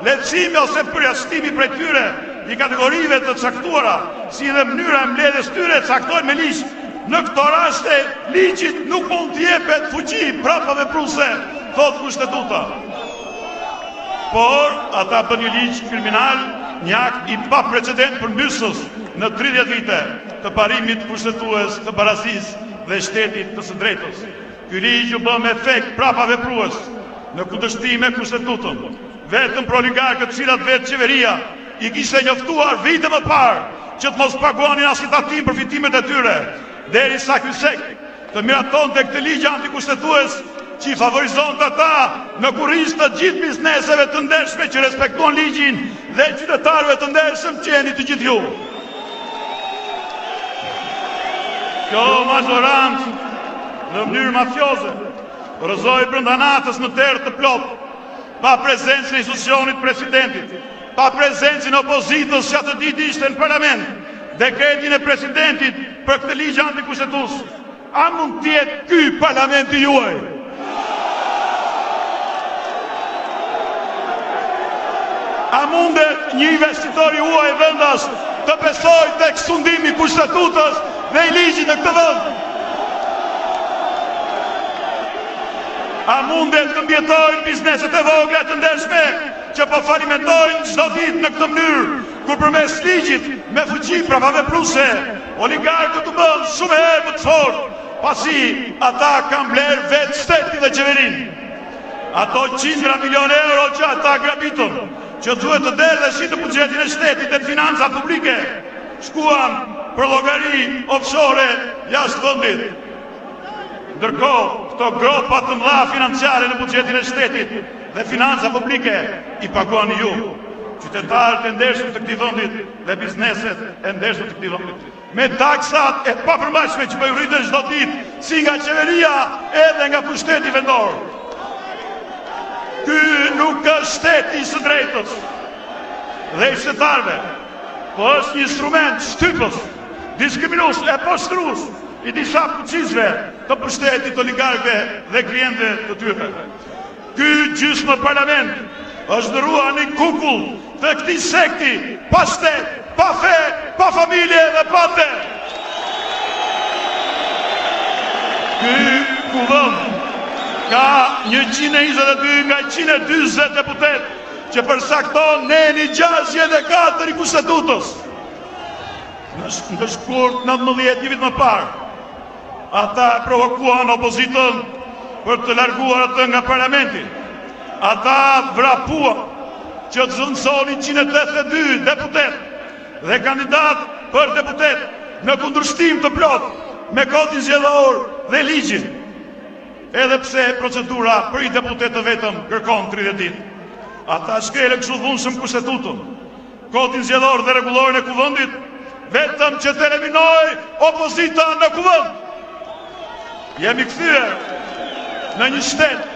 lehtësimi ose përjashtimi prej tyre i kategorive të caktuara, si dhe mënyra e mbledhjes tyre caktojnë me ligj. Në këto raste ligjit nuk mund të jepet fuqi prapa vepruese, thot kushtetuta. Por ata bën një ligj kriminal, një akt i paprecedent përmbysës në 30 vite të parimit kushtetues të barazisë dhe shtetit të së drejtës. Ky ligj u bë me efekt prapa veprues në kundërshtim me kushtetutën, vetëm për oligarkët të cilat vetë qeveria i kishte njoftuar vite më parë që të mos paguanin asnjë tatim për fitimet e tyre, derisa ky sekt të miratonte këtë ligj antikushtetues që i favorizonte ata në kurriz të gjithë bizneseve të ndershme që respektuan ligjin dhe qytetarëve të ndershëm që jeni të gjithë ju. Kjo majorancë në mënyrë mafioze rrëzoi brenda natës në terë të plotë, pa prezencën e institucionit presidentit, pa prezencën e opozitës që atë ditë ishte në parlament, dekretin e presidentit për këtë ligj antikushtetues. A mund të jetë ky parlamenti juaj? A mundet një investitor juaj vendas të besojë tek sundimi i kushtetutës dhe i ligjit në këtë vend? A mundet të mbjetojnë bizneset e vogla të ndershme që po falimentojnë çdo ditë në këtë mënyrë, kur përmes ligjit me fuqi pravavepruese oligarkët u bën shumë herë më të fortë, pasi ata kanë blerë vetë shtetin dhe qeverinë. Ato qindra milion euro që ata grabitën, që duhet të derdhesh në buxhetin e shtetit dhe financa publike, shkuan për llogari offshore jashtë vendit. Ndërkohë, këto gropa të mëdha financiare në buxhetin e shtetit dhe financa publike i paguani ju, qytetarët e ndershëm të këtij vendit dhe bizneset e ndershëm të këtij vendit, me taksat e papërmbajtshme që po i rriten çdo ditë si nga qeveria edhe nga pushteti vendor. Ky nuk është shteti i së drejtës dhe i shtetarëve, po është një instrument shtypës, diskriminues e poshtrues i disa fuqishme të pushtetit oligarkëve dhe klientëve të tyre. Ky gjysmë parlament është ndërruar në kukull të këtij sekti, pa shtet, pa fe, pa familje dhe pa te. Ky kuvend ka 122 nga 140 deputet që përsakton neni 64 i kushtetutës. Në shkurt 19 një vit më parë, ata provokuan opozitën për të larguar atë nga parlamenti. Ata vrapuan që të zëvendësonin 182 deputet dhe kandidat për deputet në kundërshtim të plot me kodin zgjedhor dhe ligjin. Edhe pse procedura për i deputet të vetëm kërkon 30 ditë. Ata shkelën kështu dhunshëm kushtetutën, kodin zgjedhor dhe rregullorin e kuvendit, vetëm që të eliminojë opozita në kuvend. Jemi kthyer në një shtet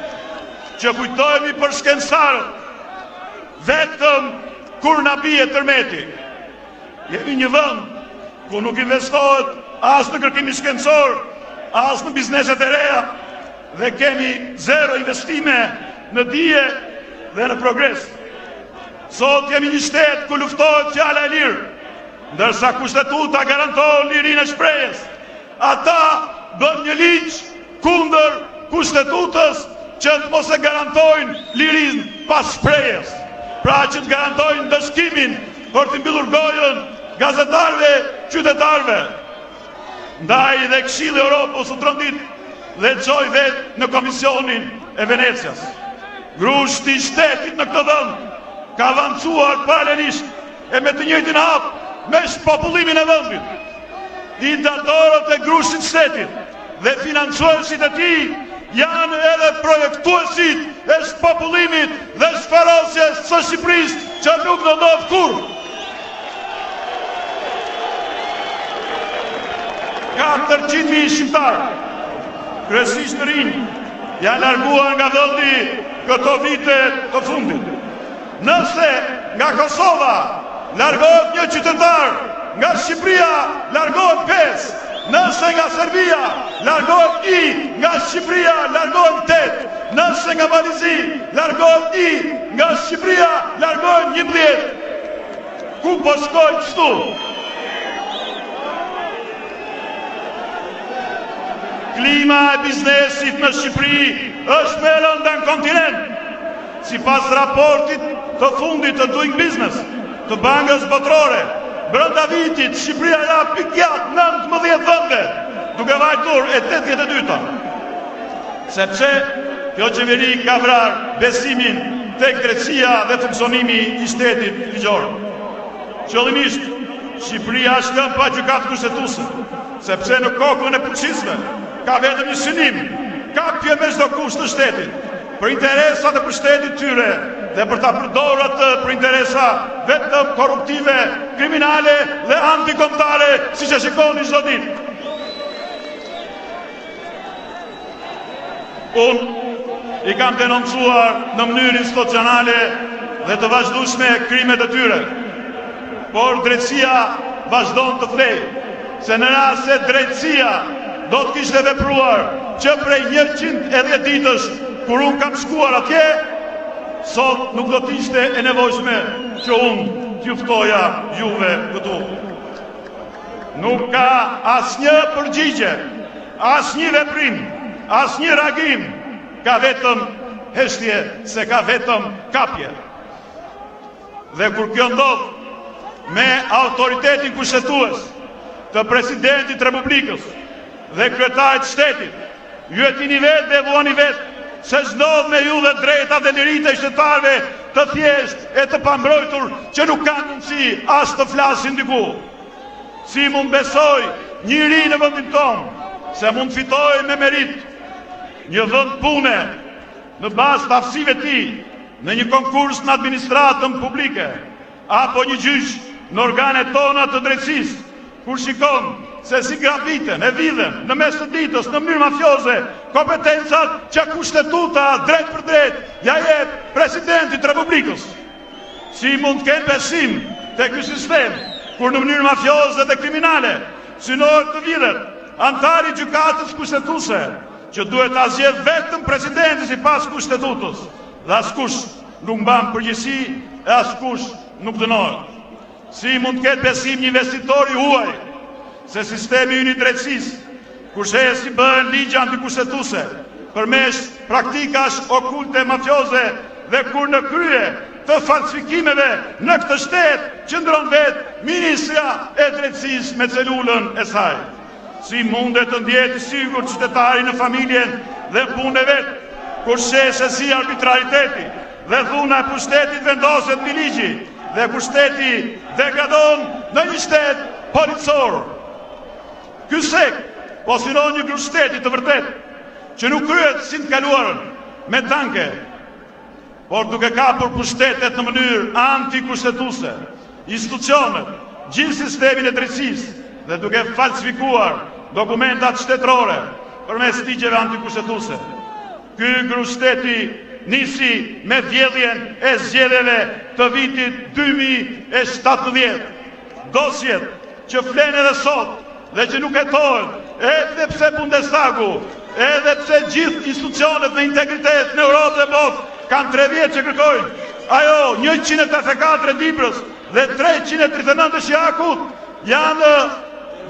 që kujtohemi për shkencëtarët vetëm kur na bie tërmeti. Jemi një vend ku nuk investohet as në kërkimin shkencor, as në bizneset e reja, dhe kemi zero investime në dije dhe në progres. Sot jemi një shtet ku luftohet fjala e lirë, ndërsa kushtetuta garanton lirinë e shprehjes. Ata bën një ligj kundër kushtetutës që të mos e garantojnë lirinë pas shprehjes. Pra që të garantojnë dëshkimin për të mbyllur gojën gazetarëve, qytetarëve. Ndaj dhe Këshilli i Evropës u trondit dhe çoi vetë në Komisionin e Venecias. Grushti i shtetit në këtë vend ka avancuar paralelisht e me të njëjtin hap me popullimin e vendit. Diktatorët e grushtit të shtetit dhe financuesit e tij janë edhe projektuesit e popullimit dhe sfarosjes së Shqipërisë që nuk do ndodh kurrë. 400.000 shqiptarë, kryesisht të rinj, janë larguar nga vendi këto vite të fundit. Nëse nga Kosova largohet një qytetar, nga Shqipëria largohet 5, nëse nga Serbia largohet 1, nga Shqipëria largohet 8, nëse nga Malizi largohet 1, nga Shqipëria largohet 11. Ku po shkojnë kështu? Klima e biznesit në Shqipëri është me rënda në kontinent. Sipas raportit të fundit të Doing Business të Bankës Botërore, brenda vitit Shqipëria ja pikjat 19 vende, duke vajtur e 82-ta. Sepse kjo qeveri ka vrarë besimin tek drejtësia dhe funksionimi i shtetit ligjor. Qëllimisht, Shqipëria është lënë pa gjykatë kushtetuese, sepse në kokën e fuqishme ka vetëm një synim, kapje me çdo kusht të shtetit, për interesat e pushtetit tyre dhe për ta përdorur atë për interesa vetëm korruptive, kriminale dhe antikombëtare, siç e shikoni çdo ditë. Unë i kam denoncuar në mënyrë institucionale dhe të vazhdueshme krimet e tyre, por drejtësia vazhdon të flejë, se në rast se drejtësia do të kishte vepruar që prej 110 ditësh kur unë kam shkuar atje, sot nuk do të ishte e nevojshme që unë t'ju ftoja juve këtu. Nuk ka asnjë përgjigje, asnjë veprim, asnjë reagim ka vetëm heshtje, se ka vetëm kapje. Dhe kur kjo ndodh me autoritetin kushtetues të presidentit Republikës dhe kryetarit shtetit, ju e tini vetë dhe vuani vetë se zdodh me ju dhe drejta dhe liritë e shtetarve të thjesht e të pambrojtur që nuk kanë mundësi as të flasin diku. Si mund besoj njëri në vendin tonë se mund fitoj me merit një vend pune në bazë të aftësive të tij në një konkurs në administratën publike apo një gjyq në organet tona të drejtësisë, kur shikon se si grabiten e vidhen në mes të ditës në mënyrë mafioze kompetencat që kushtetuta drejt për drejt ja jep presidentit Republikës. Si mund të kenë besim te ky sistem kur në mënyrë mafioze dhe kriminale synohet të vidhet antari i gjykatës kushtetuese që duhet ta zgjedh vetëm presidenti sipas kushtetutës dhe askush nuk mban përgjegjësi e askush nuk dënohet. Si mund të ketë besim një investitor i huaj se sistemi ynë i drejtësisë, kurse si bëhen ligje antikushtetuese përmes praktikash okulte mafioze dhe kur në krye të falsifikimeve në këtë shtet qëndron vetë Ministria e Drejtësisë me celulën e saj. Si mundet të ndjehet i sigurt qytetari në familjen dhe punën e vet, kurse se si arbitrariteti dhe dhuna e pushtetit vendoset mbi ligji dhe pushteti degradon në një shtet policor. Ky sek po synon një grup shteti të vërtet që nuk kryet si të kaluarën me tanke, por duke kapur pushtetet në mënyrë antikushtetuese, institucionet, gjithë sistemin e drejtësisë dhe duke falsifikuar dokumentat shtetërore përmes ligjeve antikushtetuese. Ky grup shteti nisi me vjedhjen e zgjedhjeve të vitit 2017. Dosjet që flen edhe sot dhe që nuk hetohen, edhe pse Bundestagu, edhe pse gjithë institucionet me integritet në Europë dhe botë kanë 3 vjet që kërkojnë. Ajo 184 Dibrës dhe 339 Shiakut janë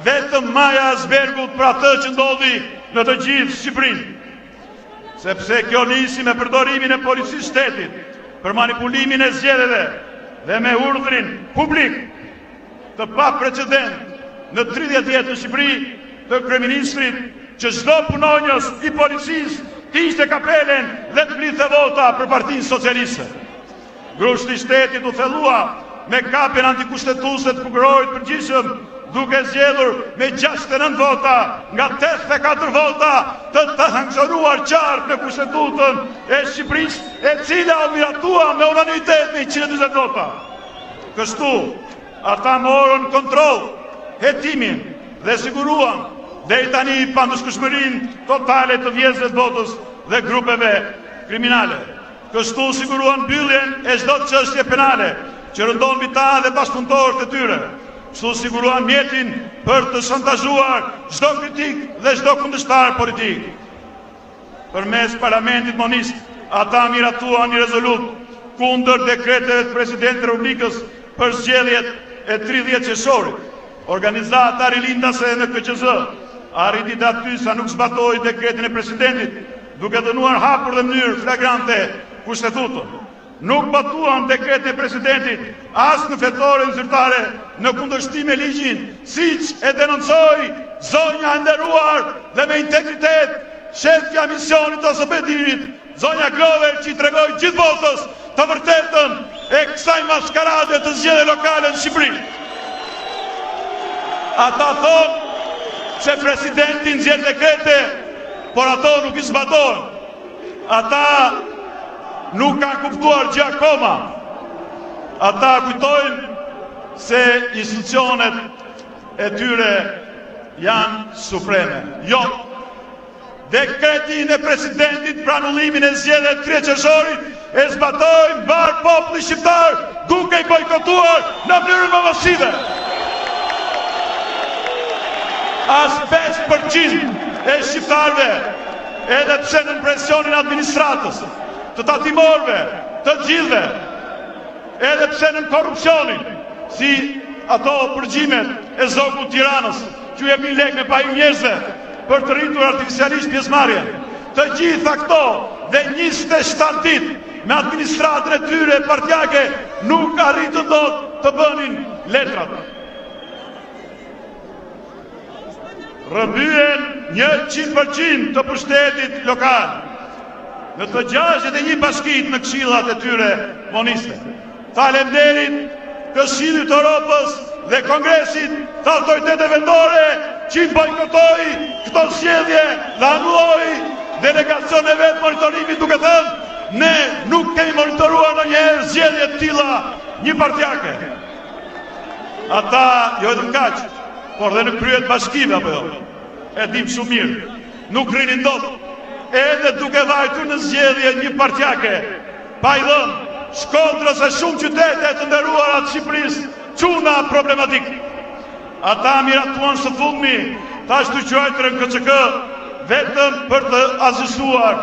vetëm maja e zbergut për atë që ndodhi në të gjithë Shqipërinë. Sepse kjo nisi me përdorimin e policisë shtetit për manipulimin e zgjedhjeve dhe me urdhrin publik të pa precedent në 30 vjet në Shqipëri të kryeministrit që çdo punonjës i policisë të ishte kapelen dhe të blidhte vota për Partinë Socialiste. Grushti i shtetit u thellua me kapjen antikushtetuese të prokurorit përgjithshëm duke zgjedhur me 69 vota nga 84 vota të sankcionuar qartë në kushtetutën e Shqipërisë, e cila u miratua me unanimitet me 140 vota. Kështu, ata morën kontroll hetimin dhe siguruan deri tani pandëshkueshmërinë totale të vjesëve të votës dhe grupeve kriminale. Kështu siguruan mbylljen e çdo çështje penale që rëndon mbi ta dhe bashkëpunëtorët e tyre. Kështu siguruan mjetin për të shantazhuar çdo kritik dhe çdo kundërshtar politik. Përmes parlamentit monist, ata miratuan një rezolut kundër dekreteve të presidentit të Republikës për zgjedhjet e 30 qershorit. Organizata rilindase në KQZ arriti aty sa nuk zbatoi dekretin e presidentit, duke dënuar hapur dhe mënyrë flagrante kushtetutën. Nuk batuan dekretin e presidentit as në fetore zyrtare në kundërshtim me ligjin, siç e denoncoi zonja e nderuar dhe me integritet shefja misionit të OSBE-dit, zonja Glover, që i tregoi gjithë botës të vërtetën e kësaj maskarade të zgjedhjeve lokale në Shqipëri. Ata thonë se presidenti nxjerr dekrete, por ato nuk i zbatojnë. Ata nuk kanë kuptuar gjë akoma. Ata kujtojnë se institucionet e tyre janë supreme. Jo, dekretin e presidentit për anullimin e zgjedhjeve të 3 qershorit e zbatojnë mbar populli shqiptar duke i bojkotuar në mënyrë masive. As 5% e shqiptarve, edhe pse në presionin administratës, të tatimorve, të gjithve, edhe pse në korrupsionin, si ato përgjimet e zogut Tiranës, që jepin lek me pajim njerëzve për të rritur artificialisht pjesëmarrjen. Të gjitha këto dhe 27 ditë me administratën e tyre partjake nuk arritën dot të bënin letrat. Rëmbyen 100% të pushtetit lokal në të 61 bashkit në këshillat e tyre moniste. Faleminderit Këshillit të Europës dhe Kongresit të autoriteteve vendore që i bojkotoi këto zgjedhje dhe anulloi delegacione vetë monitorimit duke thënë ne nuk kemi monitoruar ndonjëherë zgjedhje të tilla një partjake. Ata jo vetëm kaq, por dhe në kryet bashkive apo jo. E dim shumë mirë. Nuk rrinin dot edhe duke vajtur në zgjedhje një partjake. Pa i dhënë Shkodrës e shumë qytete të nderuara të Shqipërisë çuna problematik. Ata miratuan së fundmi tash të quajtërën KCK vetëm për të azësuar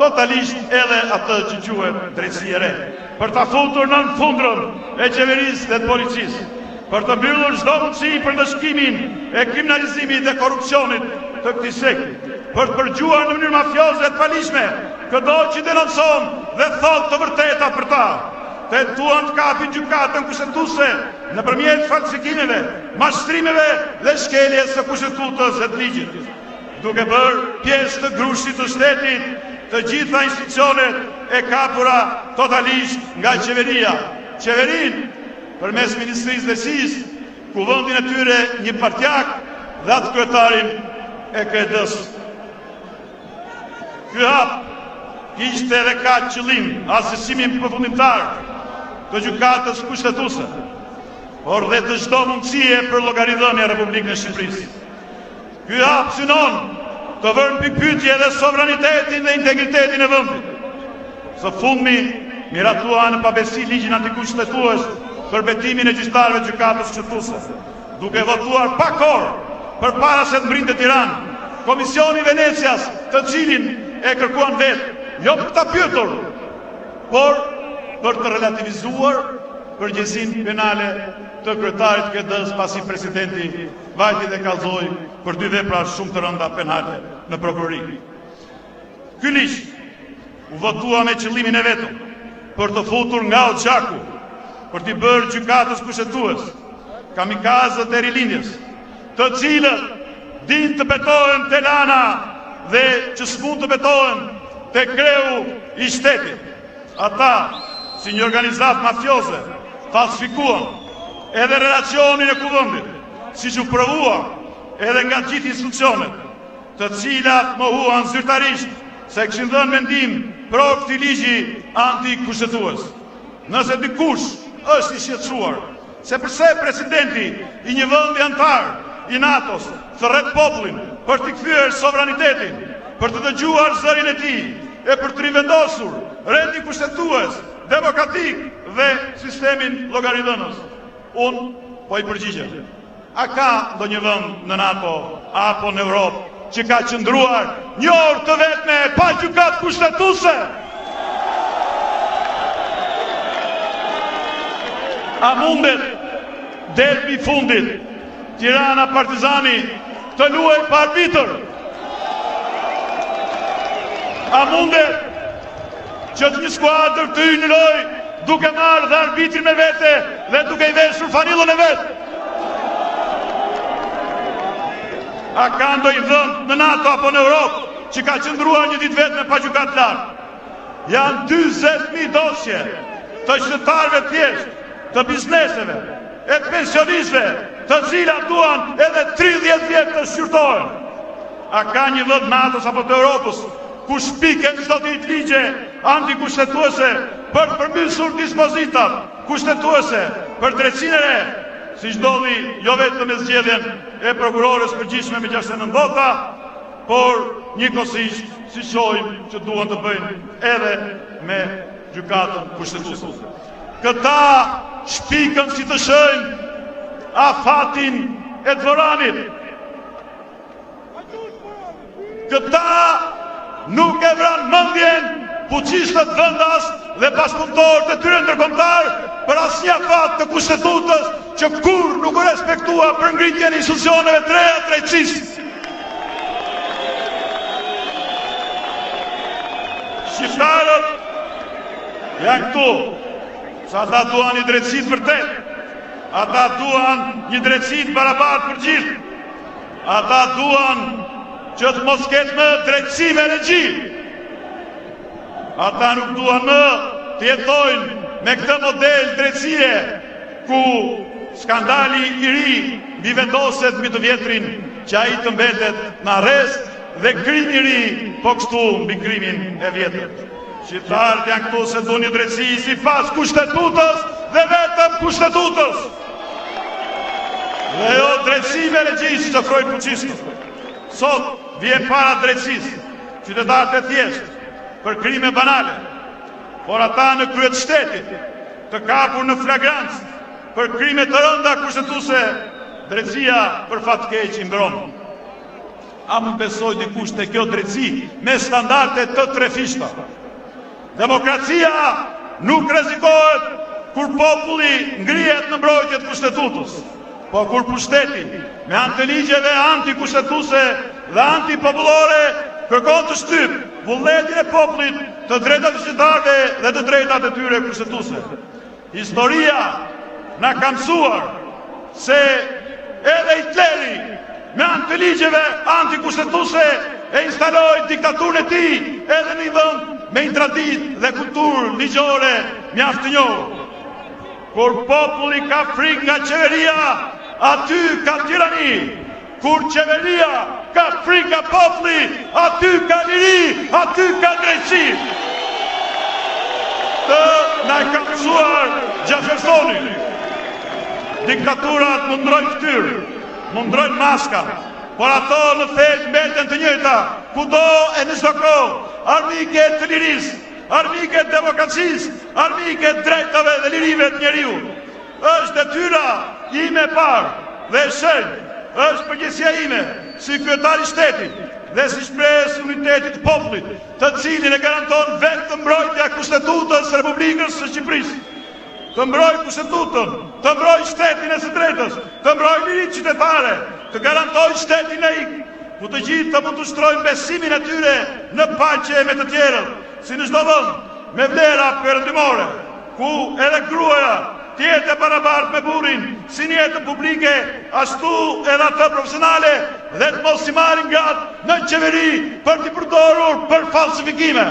totalisht edhe atë që quhet drejtësi e re, për ta futur në fundrën e qeverisë dhe të policisë, për të mbyllur çdo mundësi për ndëshkimin e kriminalizimit dhe korrupsionit të këtij sekti, për të përgjuar në mënyrë mafioze dhe të palishme këdo që denoncon dhe thot të vërteta për ta. Tentuan të kapin gjykatën kushtetuese nëpërmjet falsifikimeve, mashtrimeve dhe shkeljes së kushtetutës së ligjit, duke bërë pjesë të grushtit të shtetit të gjitha institucionet e kapura totalisht nga qeveria. Qeverin, përmes Ministrisë Drejtësisë, ku vendin e tyre një partjak dhe atë kryetarin e KED-s. Ky hap kishte edhe ka qëllim asesimin përfundimtar të gjykatës kushtetuese, por dhe të çdo mundësie për llogaridhënie e Republikën e Shqipërisë. Ky hap synon të vënë mbi pyetje edhe sovranitetin dhe integritetin e vendit. Së fundmi miratuan në pabesi ligjin antikushtetues për betimin e gjyqtarëve të gjykatës kushtetuese, duke votuar pa kohë përpara se të mbrinte Tiranë Komisioni Venecias, të cilin e kërkuan vetë, jo për ta pyetur, por për të relativizuar përgjegjësinë penale të kryetarit KED-s pasi presidenti vajti dhe kallzoi për 2 vepra shumë të rënda penale në prokurori. Ky ligj u votua me qëllimin e vetëm për të futur nga Gjaku, për t'i bërë gjykatës kushtetues kamikazët e rilindjes, të cilët din të betohen te lana dhe që s'mund të betohen te kreu i shtetit. Ata, si një organizat mafioze, falsifikuan edhe relacionin e kuvendit, siç u provua edhe nga gjithë institucionet, të cilat mohuan zyrtarisht se kishin dhënë mendim pro këtij ligji antikushtetues. Nëse dikush është i shqetësuar se përse presidenti i një vendi antar i NATO-s thret popullin për t'i kthyer sovranitetin, për të dëgjuar zërin e tij e për të rivendosur rendin kushtetues, demokratik dhe sistemin llogaridhënës. Unë po i përgjigjem. A ka ndonjë vend në NATO apo në Europë që ka qëndruar një orë të vetme pa gjykatë kushtetuese? A mundet derbi i fundit Tirana Partizani të luajë pa arbitër? A mundet që të një skuadër të hyjë në lojë duke marrë dhe arbitrin me vete dhe duke i veshur fanillën e vet? A ka ndonjë vend në NATO apo në Europë që ka qëndruar një ditë vetme pa gjykatë lartë? Janë 40.000 dosje të qytetarëve thjesht, të bizneseve, e pensionistëve, të cilat duan edhe 30 vjet të shqyrtohen. A ka një vend NATO-s apo të Europës ku shpiken çdo ditë ligje antikushtetuese për të përmbysur dispozitat kushtetuese për drejtsinë e re, siç ndodhi jo vetëm me zgjedhjen e prokurores përgjithshme me 69 vota, por njëkohësisht si shohim që duan të bëjnë edhe me gjykatën kushtetuese. Këta shpikën si të shëjnë afatin e dvoranit. Këta nuk e vran mendjen fuqishët vendas dhe bashkëpunëtorët e tyre ndërkombëtar për asnjë afat të kushtetutës që kur nuk u respektua për ngritjen e institucioneve të reja të drejtësisë. Shqiptarët janë këtu, sa ata duan një drejtësi të vërtet, ata duan një drejtësi të barabartë për gjithë, ata duan që të mos ketë më drejtësi me regji, ata nuk duan më të jetojnë me këtë model drejtësie ku skandali i ri mbi vendoset mbi të vjetrin që ai të mbetet në arrest dhe krimi i ri po kështu mbi krimin e vjetër. Shqiptarët janë këtu se duan një drejtësi sipas kushtetutës dhe vetëm kushtetutës. Dhe jo drejtësi me regji që të frojnë fuqistë. Sot vjen para drejtësisë qytetarët e thjeshtë për krime banale, por ata në krye të shtetit të kapur në flagrancë për krime të rënda kushtetuese, drejtësia për fat keq i mbron. A më besoj dikush te kjo drejtësi me standarde të trefishta? Demokracia nuk rrezikohet kur populli ngrihet në mbrojtje të kushtetutës, po kur pushteti me anë të ligjeve antikushtetuese dhe antipopullore kërkon të shtyp vullnetin e popullit, të drejtat e qytetarëve dhe të drejtat e tyre kushtetuese. Historia na ka mësuar se edhe Hitleri me anë të ligjeve antikushtetuese e instaloi diktaturën e tij edhe në një vend me një traditë dhe kulturë ligjore mjaft të njohur. Kur populli ka frikë nga qeveria, aty ka tirani. Kur qeveria ka frikë nga populli, aty ka liri, aty ka drejtësi. Të na ka mësuar Jeffersoni. Diktaturat mundrojnë fytyrë, mundrojnë maska, por ato në thelb mbeten të njëjta, kudo e në çdo kohë, armike të lirisë, armike të demokracisë, armike të drejtave dhe lirive të njeriu. Është detyra ime e parë dhe e shenjtë, është përgjegjësia ime si kryetari i shtetit dhe si shpresë unitetit të popullit, të cilin e garanton vetëm mbrojtja e Kushtetutës së Republikës së Shqipërisë. Të mbroj kushtetutën, të mbroj shtetin e së drejtës, të mbroj liritë qytetare, të garantoj shtetin e ik, ku të gjithë të mund të ushtrojnë besimin e tyre në paqe me të tjerët, si në çdo vend, me vlera perëndimore, ku edhe gruaja të jetë e barabartë me burrin, si në jetën publike, ashtu edhe ato profesionale, dhe të mos i marrin gat në qeveri për t'i përdorur për falsifikime.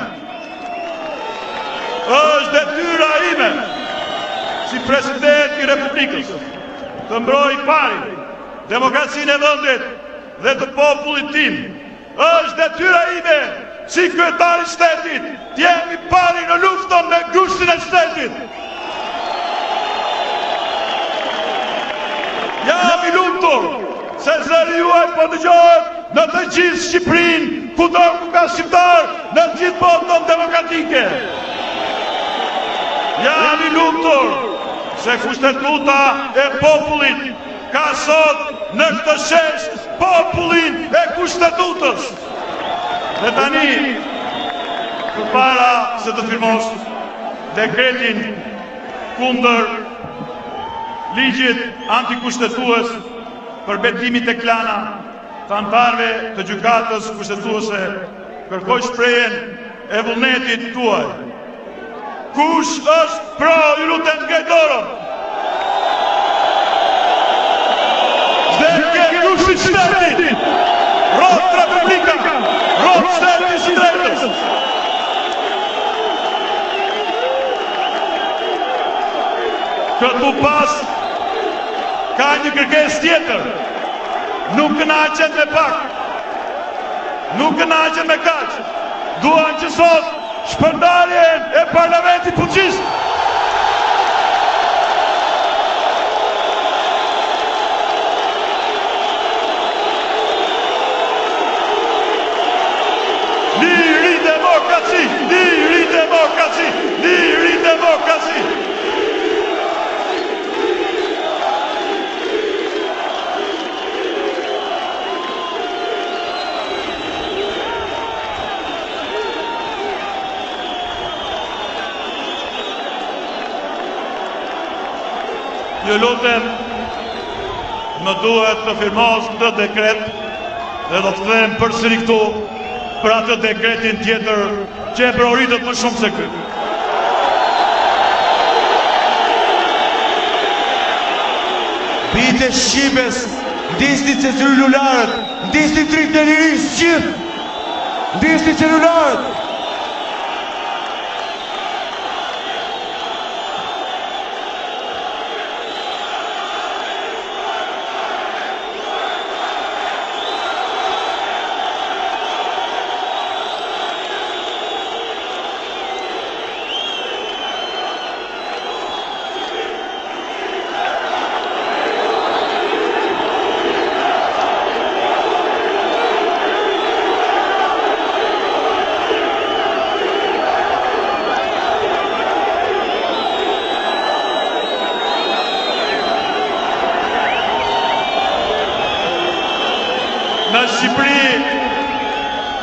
Është detyra ime si president i Republikës të mbroj pari demokracinë e vendit dhe të popullit tim. Është detyra ime si kryetari i shtetit të jemi pari në luftën me gushtin e shtetit. Jam i lumtur se zëri juaj po dëgjohet në të gjithë Shqipërinë, kudo ku ka shqiptar në të gjithë botën demokratike. Jam i lumtur se kushtetuta e popullit ka sot në këtë shesh popullin e kushtetutës. Dhe tani, përpara se të firmos dekretin kundër ligjit antikushtetues për betimit e klana të antarëve të gjykatës kushtetuese, kërkoj shprehjen e vullnetit tuaj. Kush është pro, ju lutem ngrej dorën. Vdekje kushtit shtetit, rrot Republika, rrot shtetit së drejtës. Këtu pas ka një kërkesë tjetër. Nuk kënaqen me pak, nuk kënaqen me kaq. Duan që sot shpërndarjen e parlamentit fuqist. Liri demokraci, liri demokraci, liri demokraci. Ju lutem, më duhet të firmos këtë dekret dhe do të them përsëri këtu për atë dekretin tjetër që e prioritët më shumë se ky. Bite Shqipes, ndisni celularët, ndisni dritë në lirisë, gjithë, ndisni celularët.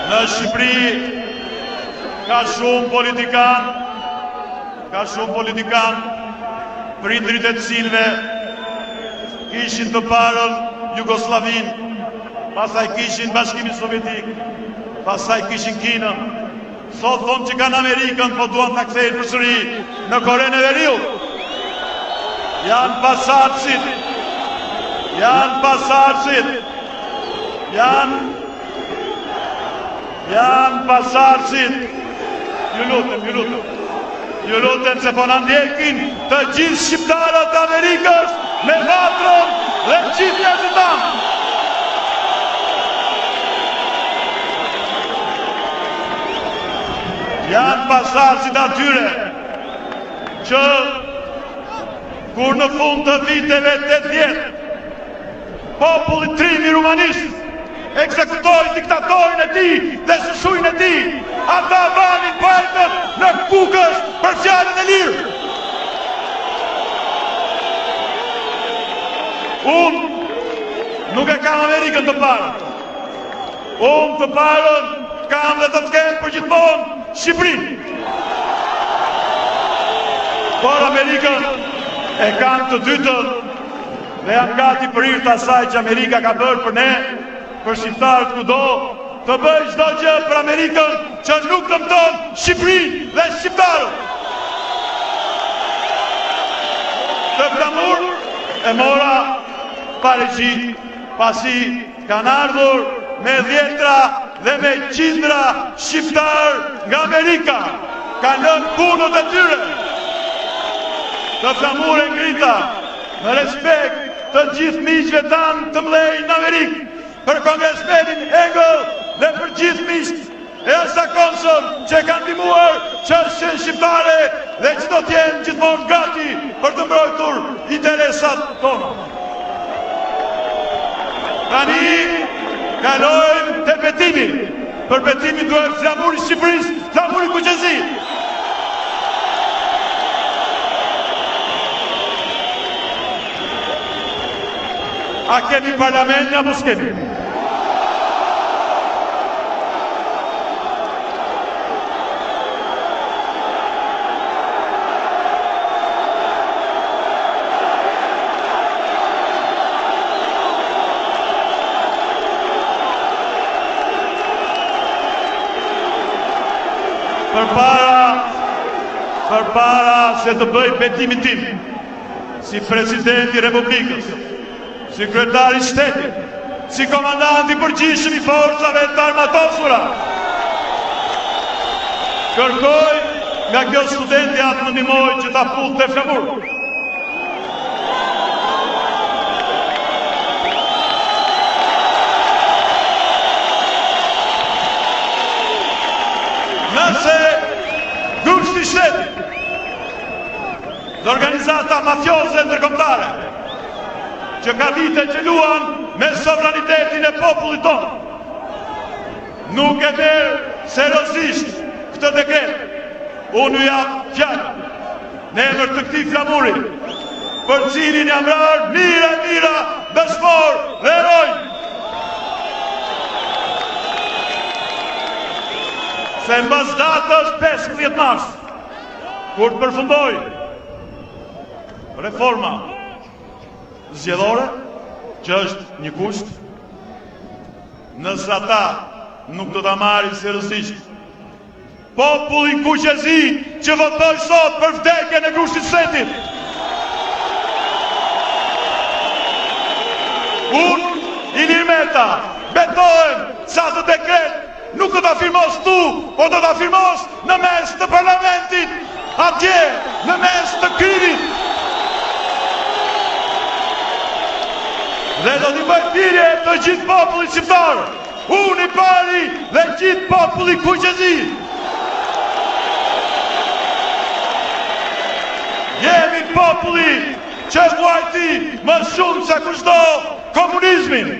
Në Shqipëri ka shumë politikan, prindrit e të cilëve kishin të parën Jugosllavin, pastaj kishin Bashkimin Sovjetik, pastaj kishin Kinën. Sot thonë që kanë Amerikën, po duan ta kthejnë përsëri në Korenë e Veriut. Janë pasardhësit. Janë pasardhësit. Ju lutem se po na ndjekin të gjithë shqiptarët e Amerikës me vatrën dhe gjithë njerëzit tanë. Janë pasardhësit atyre që kur në fund të viteve 80 populli trimi rumanist ekzekutoi diktatorin e tij dhe shushuin e tij. Ata vanin poetët në Kukës për fjalën e lirë. Unë nuk e kam Amerikën të parën. Unë të parën kam dhe të kem për gjithmonë Shqipërinë. Por Amerikën e kam të dytën dhe jam gati për hir të asaj që Amerika ka bërë për ne, për shqiptarët kudo, të bëj çdo gjë për Amerikën që nuk dëmton Shqipërinë dhe shqiptarët. Të flamur e mora Parizit, pasi kanë ardhur me dhjetra dhe me qindra shqiptar nga Amerika, kanë lënë punët e tyre. Të flamur e ngrita në respekt të gjithë miqve tanë të mdhej në Amerikë, për kongresmenin Engel dhe për gjithë miqt e jashtëzakonshëm që kanë ndihmuar çështjen shqiptare dhe që do të jenë gjithmonë gati për të mbrojtur interesat tona. Tani kalojmë te betimi. Për betimin duhet flamuri i Shqipërisë, flamuri i Kuqezit. A kemi parlament apo s'kemi? Përpara se të bëj betimin tim, si presidenti i Republikës, si kryetari i shtetit, si komandant i përgjithshëm i forcave të armatosura, kërkoj nga kjo studenti atë më ndihmoj që ta futë te flamur. Nëse grupi i shtetit dhe organizata mafioze ndërkombëtare që ka vite që luan me sovranitetin e popullit tonë nuk e merr seriozisht këtë dekret, unë ju jap fjalën në emër të këtij flamuri, për cilin jam rarë mira dëshmor dhe heroj. Se mbas datës 15 mars, kur të përfundoj reforma zgjedhore, që është një kusht, nëse ata nuk do ta marrin seriozisht. Populli kuqezi që votoi sot për vdekjen e Grushit Setit. Unë, Ilir Meta, betohem sa të dekret nuk do ta firmos tu, po do ta firmos në mes të parlamentit, atje, në mes të krivit. Dhe do t'i bëj thirrje të gjithë popullit shqiptar, unë i pari dhe gjithë populli kuqezi. Jemi populli që vuajti më shumë se kushdo komunizmin.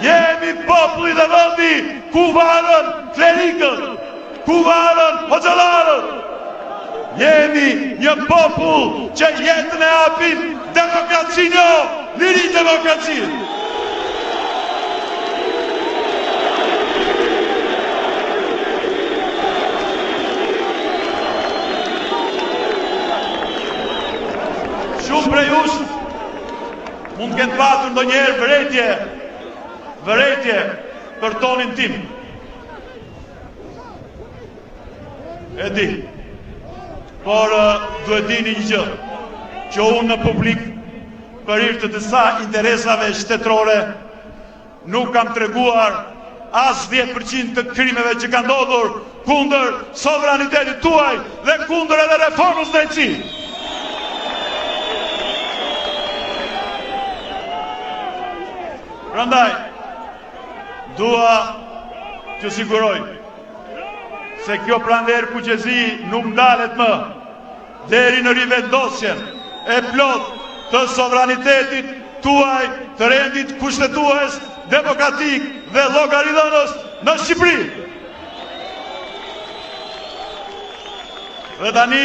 Jemi populli dhe vendi ku varën klerikët, ku varën hoxhallarët. Jemi një popull që jetën e hapin demokracinë, liri demokracinë. Shumë prej jush mund të kenë patur ndonjëherë vërejtje për tonin tim. E di, por duhet dini një gjë, që unë në publik për hir të disa interesave shtetërore nuk kam treguar as 10% të krimeve që kanë ndodhur kundër sovranitetit tuaj dhe kundër edhe reformës drejtësi. Prandaj, dua që siguroj se kjo pranverë kuqezi nuk ndalet më deri në rivendosjen e plot të sovranitetit tuaj, të rendit kushtetues, demokratik dhe llogaridhënës në Shqipëri. Dhe tani,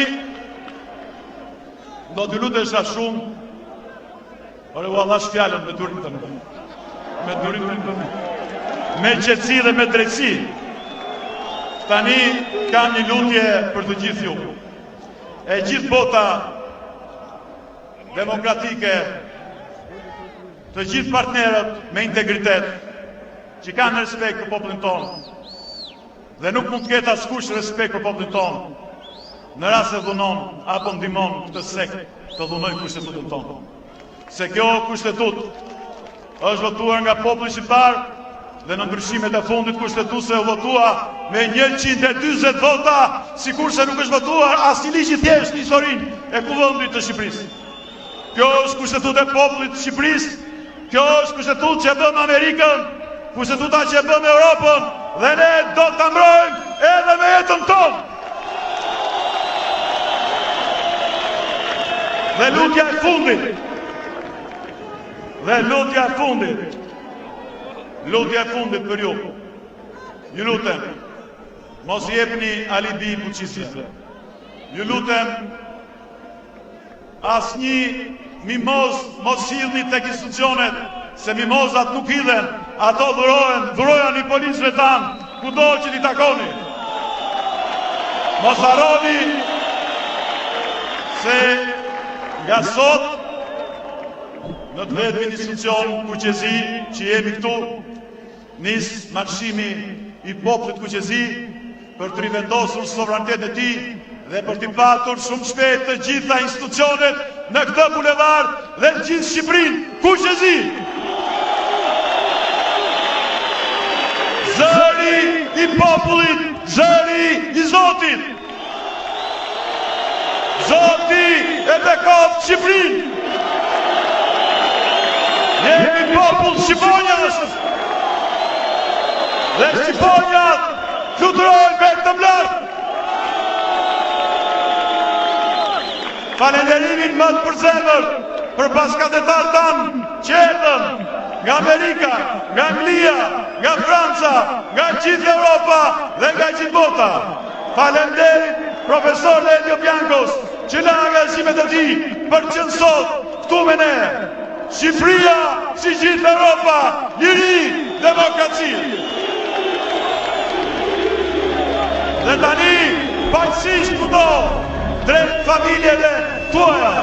do t'ju lutesha shumë, por u allash fjalën me durim të më. Me durim të më. Me qetësi dhe me drejtësi. Tani kam një lutje për të gjithë ju. E gjithë bota demokratike, të gjithë partnerët me integritet, që kanë respekt për popullin tonë, dhe nuk mund të ketë askush respekt për popullin tonë, në rast se dhunon apo ndihmon këtë sekt të dhunojë kushtetutën tonë. Se kjo kushtetut është votuar nga populli shqiptar dhe në ndryshimet e fundit kushtetuese u votua me 140 vota, sikurse nuk është votuar asnjë ligj i thjeshtë në historinë e kuvendit të Shqipërisë. Kjo është kushtetuta e popullit të Shqipërisë, kjo është kushtetuta që e bën Amerikën, kushtetuta që e bën Europën, dhe ne do ta mbrojmë edhe me jetën tonë. Dhe lutja e fundit. Lutja e fundit për ju. Ju lutem, mos i jepni alibi fuqisëve. Ju lutem, asnjë mimoz mos hidhni tek institucionet, se mimozat nuk hidhen, ato dhurojani policëve tanë, kudo që t'i takoni. Mos harroni se nga sot në të vetmin institucion kuqezi që jemi këtu, nis marshimi i popullit kuqezi për të rivendosur sovranitetin e tij dhe për t'i patur shumë shpejt të gjitha institucionet në këtë bulevard dhe në gjithë Shqipërinë kuqezi. Zëri i popullit, zëri i Zotit. Zoti e bekon Shqipërinë. Jemi popull Shqiponjas. Dhe Shqiponjat fluturojnë vetëm lart. Falenderimin më të përzemër për bashkëdhetarët tanë që erdhën nga Amerika, nga Anglia, nga Franca, nga gjithë Europa dhe nga gjithë bota. Falenderit profesor Elio Biancos që la angazhimet e tij për të qenë sot këtu me ne. Shqipëria, si gjithë Europa, liri, demokraci. Dhe tani, paqësisht kudo, drejt familjeve tuaja.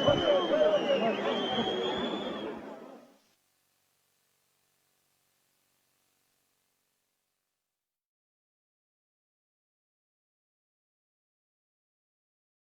Shqipërisë.